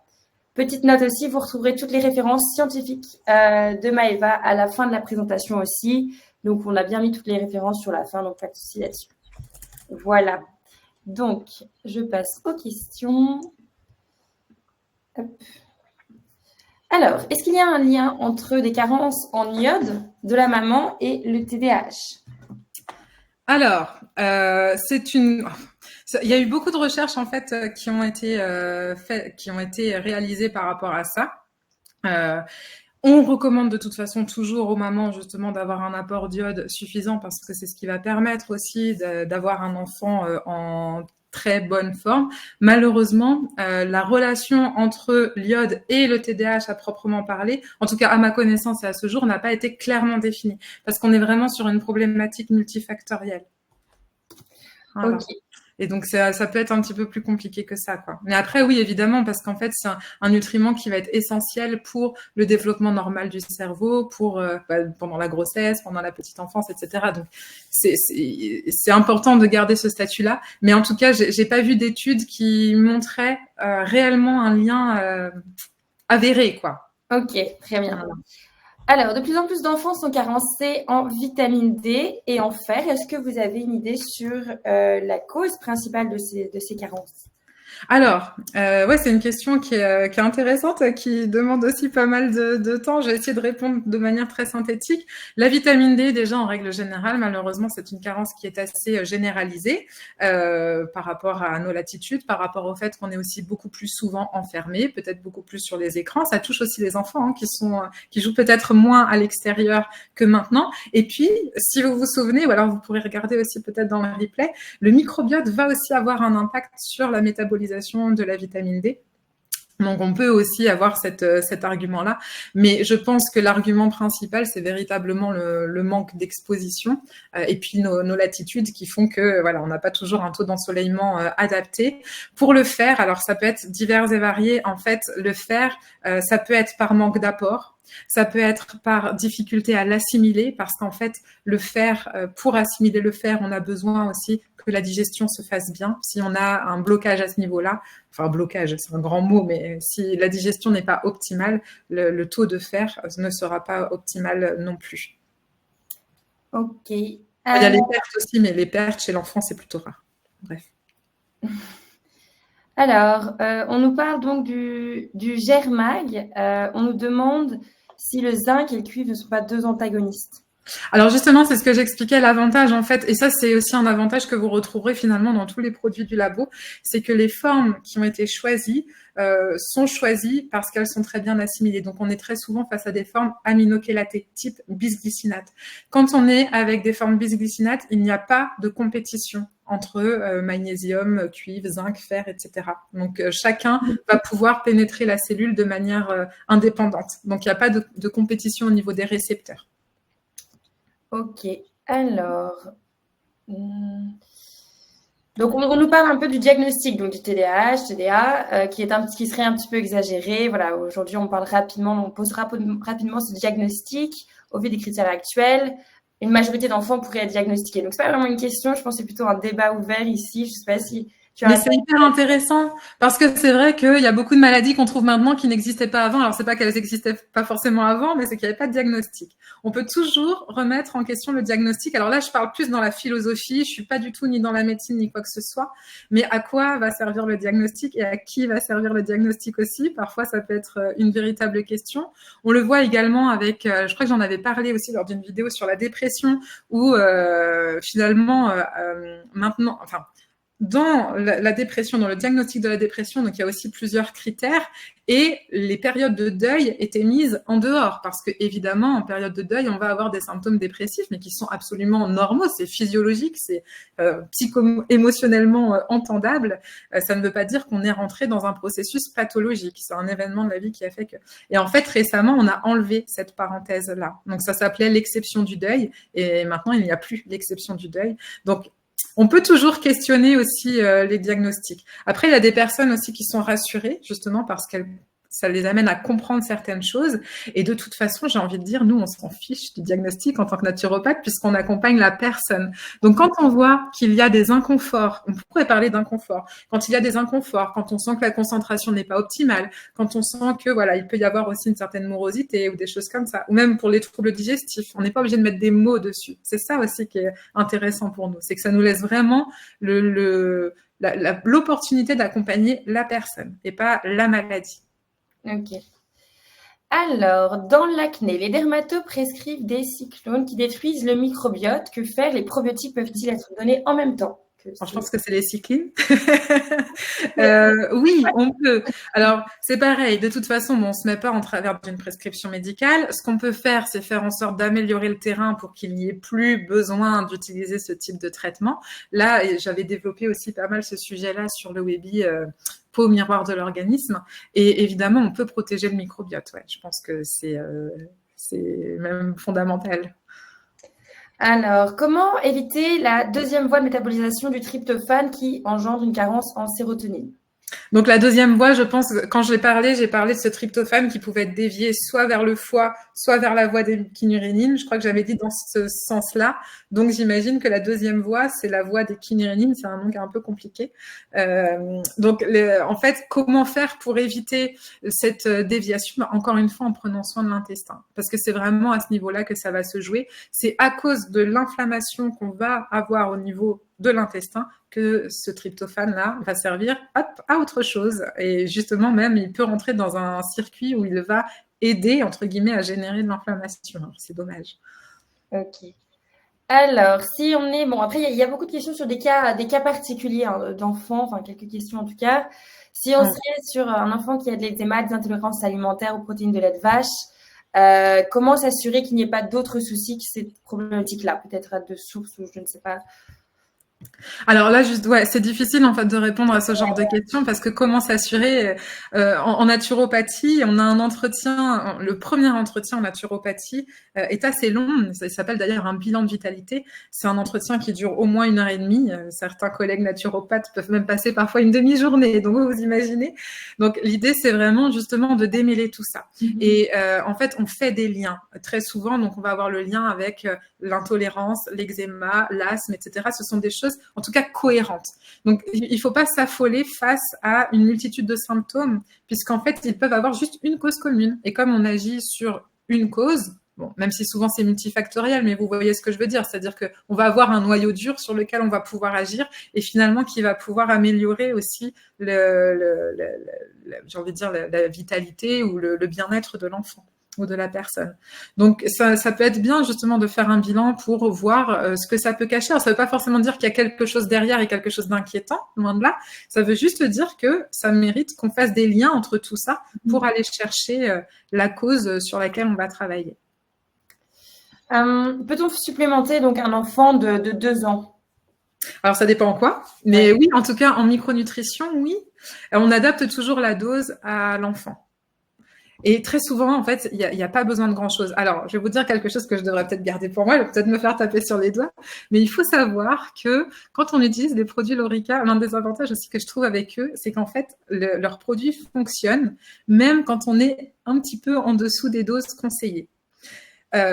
Petite note aussi, vous retrouverez toutes les références scientifiques de Maëva à la fin de la présentation aussi. Donc, on a bien mis toutes les références sur la fin, donc pas de souci là-dessus. Voilà. Donc, je passe aux questions. Hop. Alors, est-ce qu'il y a un lien entre des carences en iode de la maman et le TDAH? Alors, c'est Il y a eu beaucoup de recherches en fait qui ont été réalisées par rapport à ça. On recommande de toute façon toujours aux mamans justement d'avoir un apport d'iode suffisant parce que c'est ce qui va permettre aussi d'avoir un enfant en très bonne forme. Malheureusement, la relation entre l'iode et le TDAH à proprement parler, en tout cas à ma connaissance et à ce jour, n'a pas été clairement définie parce qu'on est vraiment sur une problématique multifactorielle. Voilà. Ok. Et donc, ça peut être un petit peu plus compliqué que ça, quoi. Mais après, oui, évidemment, parce qu'en fait, c'est un nutriment qui va être essentiel pour le développement normal du cerveau, pour pendant la grossesse, pendant la petite enfance, etc. Donc, c'est important de garder ce statut-là. Mais en tout cas, j'ai pas vu d'études qui montraient réellement un lien avéré, quoi. Ok, très bien. Voilà. Alors, de plus en plus d'enfants sont carencés en vitamine D et en fer. Est-ce que vous avez une idée sur la cause principale de ces carences? Alors, ouais, c'est une question qui est intéressante, qui demande aussi pas mal de temps. Je vais essayer de répondre de manière très synthétique. La vitamine D, déjà, en règle générale, malheureusement, c'est une carence qui est assez généralisée par rapport à nos latitudes, par rapport au fait qu'on est aussi beaucoup plus souvent enfermés, peut-être beaucoup plus sur les écrans. Ça touche aussi les enfants qui jouent peut-être moins à l'extérieur que maintenant. Et puis, si vous vous souvenez, ou alors vous pourrez regarder aussi peut-être dans le replay, le microbiote va aussi avoir un impact sur la métabolisation de la vitamine D. Donc, on peut aussi avoir cet argument-là. Mais je pense que l'argument principal, c'est véritablement le manque d'exposition et puis nos latitudes qui font que voilà, on n'a pas toujours un taux d'ensoleillement adapté. Pour le fer, alors ça peut être divers et varié. En fait, le fer, ça peut être par manque d'apport. Ça peut être par difficulté à l'assimiler parce qu'en fait, le fer, pour assimiler le fer, on a besoin aussi que la digestion se fasse bien. Si on a un blocage à ce niveau-là, enfin blocage, c'est un grand mot, mais si la digestion n'est pas optimale, le taux de fer ne sera pas optimal non plus. Ok. Il y a les pertes aussi, mais les pertes chez l'enfant, c'est plutôt rare. Bref. Alors, on nous parle donc du GERMAG. On nous demande si le zinc et le cuivre ne sont pas deux antagonistes. Alors justement, c'est ce que j'expliquais, l'avantage en fait, et ça c'est aussi un avantage que vous retrouverez finalement dans tous les produits du labo, c'est que les formes qui ont été choisies sont choisies parce qu'elles sont très bien assimilées. Donc on est très souvent face à des formes aminochélatées, type bisglycinate. Quand on est avec des formes bisglycinate, il n'y a pas de compétition entre magnésium, cuivre, zinc, fer, etc. Donc chacun va pouvoir pénétrer la cellule de manière indépendante. Donc il n'y a pas de compétition au niveau des récepteurs. Ok, alors, donc on nous parle un peu du diagnostic, donc du TDAH, TDA, qui serait un petit peu exagéré. Voilà, aujourd'hui on parle rapidement, on pose rapidement ce diagnostic au vu des critères actuels. Une majorité d'enfants pourraient être diagnostiqués. Donc c'est pas vraiment une question, je pense que c'est plutôt un débat ouvert ici. Je sais pas si tu as. Mais c'est hyper intéressant parce que c'est vrai qu'il y a beaucoup de maladies qu'on trouve maintenant qui n'existaient pas avant. Alors c'est pas qu'elles n'existaient pas forcément avant, mais c'est qu'il n'y avait pas de diagnostic. On peut toujours remettre en question le diagnostic. Alors là, je parle plus dans la philosophie. Je suis pas du tout ni dans la médecine ni quoi que ce soit. Mais à quoi va servir le diagnostic et à qui va servir le diagnostic aussi? Parfois, ça peut être une véritable question. On le voit également avec, je crois que j'en avais parlé aussi lors d'une vidéo sur la dépression où finalement maintenant, enfin. Dans la dépression, dans le diagnostic de la dépression, donc il y a aussi plusieurs critères et les périodes de deuil étaient mises en dehors parce que évidemment en période de deuil on va avoir des symptômes dépressifs mais qui sont absolument normaux, c'est physiologique, c'est psycho-émotionnellement entendable. Ça ne veut pas dire qu'on est rentré dans un processus pathologique, c'est un événement de la vie qui a fait que. Et en fait récemment on a enlevé cette parenthèse là, donc ça s'appelait l'exception du deuil et maintenant il n'y a plus l'exception du deuil. Donc on peut toujours questionner aussi les diagnostics. Après, il y a des personnes aussi qui sont rassurées, justement, parce qu'elles ça les amène à comprendre certaines choses. Et de toute façon, j'ai envie de dire, nous, on s'en fiche du diagnostic en tant que naturopathe puisqu'on accompagne la personne. Donc, quand on voit qu'il y a des inconforts, on pourrait parler d'inconfort. Quand il y a des inconforts, quand on sent que la concentration n'est pas optimale, quand on sent que voilà, il peut y avoir aussi une certaine morosité ou des choses comme ça, ou même pour les troubles digestifs, on n'est pas obligé de mettre des mots dessus. C'est ça aussi qui est intéressant pour nous, c'est que ça nous laisse vraiment l'opportunité d'accompagner la personne et pas la maladie. Ok. Alors, dans l'acné, les dermatos prescrivent des cyclones qui détruisent le microbiote. Que faire? Les probiotiques peuvent-ils être donnés en même temps? Je pense que c'est les cyclines. Oui, on peut. Alors, c'est pareil. De toute façon, on ne se met pas en travers d'une prescription médicale. Ce qu'on peut faire, c'est faire en sorte d'améliorer le terrain pour qu'il n'y ait plus besoin d'utiliser ce type de traitement. Là, j'avais développé aussi pas mal ce sujet-là sur le Webi peau miroir de l'organisme. Et évidemment, on peut protéger le microbiote. Ouais, je pense que c'est même fondamental. Alors, comment éviter la deuxième voie de métabolisation du tryptophane qui engendre une carence en sérotonine? Donc la deuxième voie, je pense, quand j'ai parlé de ce tryptophane qui pouvait être dévié soit vers le foie, soit vers la voie des kynurénines. Je crois que j'avais dit dans ce sens-là. Donc j'imagine que la deuxième voie, c'est la voie des kynurénines. C'est un nom qui est un peu compliqué. En fait, comment faire pour éviter cette déviation? Encore une fois, en prenant soin de l'intestin. Parce que c'est vraiment à ce niveau-là que ça va se jouer. C'est à cause de l'inflammation qu'on va avoir au niveau de l'intestin que ce tryptophane-là va servir à autre chose. Et justement, même, il peut rentrer dans un circuit où il va aider, entre guillemets, à générer de l'inflammation. C'est dommage. Ok. Alors, si on est... Bon, après, il y a beaucoup de questions sur des cas particuliers d'enfants, enfin, quelques questions en tout cas. Si on serait sur un enfant qui a de l'eczéma, des intolérances alimentaires aux protéines de lait de vache, comment s'assurer qu'il n'y ait pas d'autres soucis que cette problématique-là? Peut-être de source ou je ne sais pas. Alors là, c'est difficile en fait de répondre à ce genre de questions parce que comment s'assurer en naturopathie, on a un entretien, le premier entretien en naturopathie est assez long. Ça s'appelle d'ailleurs un bilan de vitalité. C'est un entretien qui dure au moins 1h30. Certains collègues naturopathes peuvent même passer parfois une demi-journée. Donc vous imaginez. Donc l'idée c'est vraiment justement de démêler tout ça. Et en fait, on fait des liens très souvent. Donc on va avoir le lien avec l'intolérance, l'eczéma, l'asthme, etc. Ce sont des choses en tout cas cohérentes. Donc, il ne faut pas s'affoler face à une multitude de symptômes, puisqu'en fait, ils peuvent avoir juste une cause commune. Et comme on agit sur une cause, bon, même si souvent c'est multifactoriel, mais vous voyez ce que je veux dire, c'est-à-dire qu'on va avoir un noyau dur sur lequel on va pouvoir agir et finalement qui va pouvoir améliorer aussi j'ai envie de dire la vitalité ou le bien-être de l'enfant ou de la personne. Donc, ça peut être bien justement de faire un bilan pour voir ce que ça peut cacher. Alors, ça ne veut pas forcément dire qu'il y a quelque chose derrière et quelque chose d'inquiétant, loin de là. Ça veut juste dire que ça mérite qu'on fasse des liens entre tout ça pour aller chercher la cause sur laquelle on va travailler. Peut-on supplémenter donc un enfant de 2 ans? Alors, ça dépend en quoi. Mais oui, en tout cas, en micronutrition, oui. On adapte toujours la dose à l'enfant. Et très souvent, en fait, il n'y a pas besoin de grand-chose. Alors, je vais vous dire quelque chose que je devrais peut-être garder pour moi, je vais peut-être me faire taper sur les doigts, mais il faut savoir que quand on utilise les produits Lorica, l'un des avantages aussi que je trouve avec eux, c'est qu'en fait, leurs produits fonctionnent même quand on est un petit peu en dessous des doses conseillées.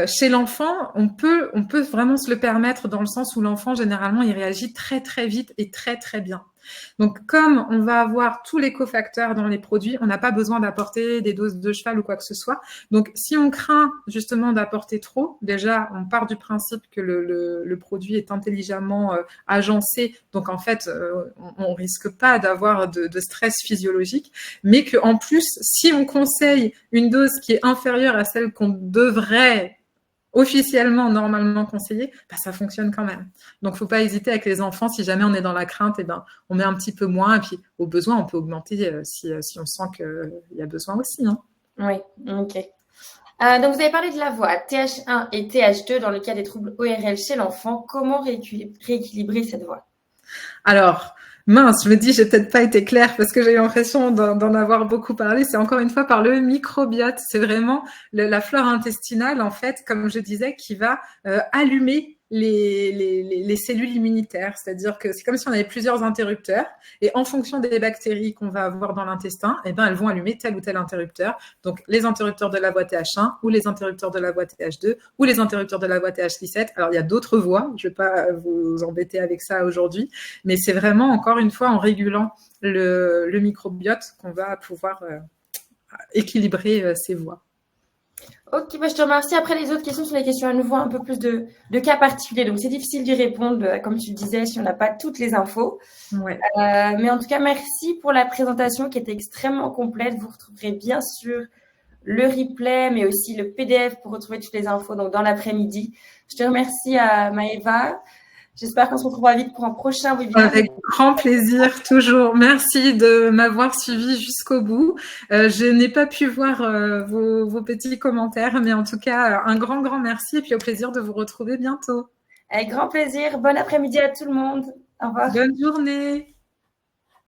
Chez l'enfant, on peut vraiment se le permettre dans le sens où l'enfant, généralement, il réagit très, très vite et très, très bien. Donc, comme on va avoir tous les cofacteurs dans les produits, on n'a pas besoin d'apporter des doses de cheval ou quoi que ce soit. Donc, si on craint justement d'apporter trop, déjà, on part du principe que le produit est intelligemment agencé. Donc, en fait, on risque pas d'avoir de stress physiologique. Mais qu'en plus, si on conseille une dose qui est inférieure à celle qu'on devrait officiellement, normalement conseillé, bah, ça fonctionne quand même. Donc, faut pas hésiter avec les enfants. Si jamais on est dans la crainte, on met un petit peu moins. Et puis, au besoin, on peut augmenter si on sent qu'il y a besoin aussi. Hein. Oui, ok. Donc, vous avez parlé de la voie TH1 et TH2 dans le cas des troubles ORL chez l'enfant. Comment rééquilibrer cette voie? Alors, mince, je me dis, j'ai peut-être pas été claire parce que j'ai eu l'impression d'en avoir beaucoup parlé. C'est encore une fois par le microbiote. C'est vraiment la flore intestinale, en fait, comme je disais, qui va allumer les cellules immunitaires. C'est-à-dire que c'est comme si on avait plusieurs interrupteurs et en fonction des bactéries qu'on va avoir dans l'intestin, elles vont allumer tel ou tel interrupteur. Donc, les interrupteurs de la voie TH1 ou les interrupteurs de la voie TH2 ou les interrupteurs de la voie TH17. Alors, il y a d'autres voies. Je ne vais pas vous embêter avec ça aujourd'hui, mais c'est vraiment, encore une fois, en régulant le microbiote qu'on va pouvoir équilibrer ces voies. Ok, je te remercie. Après, les autres questions sont des questions à nouveau un peu plus de cas particuliers. Donc, c'est difficile d'y répondre, comme tu le disais, si on n'a pas toutes les infos. Ouais. Mais en tout cas, merci pour la présentation qui était extrêmement complète. Vous retrouverez bien sûr le replay, mais aussi le PDF pour retrouver toutes les infos donc dans l'après-midi. Je te remercie, Maëva. J'espère qu'on se retrouvera vite pour un prochain webinaire. Avec grand plaisir, toujours. Merci de m'avoir suivi jusqu'au bout. Je n'ai pas pu voir vos petits commentaires, mais en tout cas, un grand, grand merci et puis au plaisir de vous retrouver bientôt. Avec grand plaisir. Bon après-midi à tout le monde. Au revoir. Bonne journée.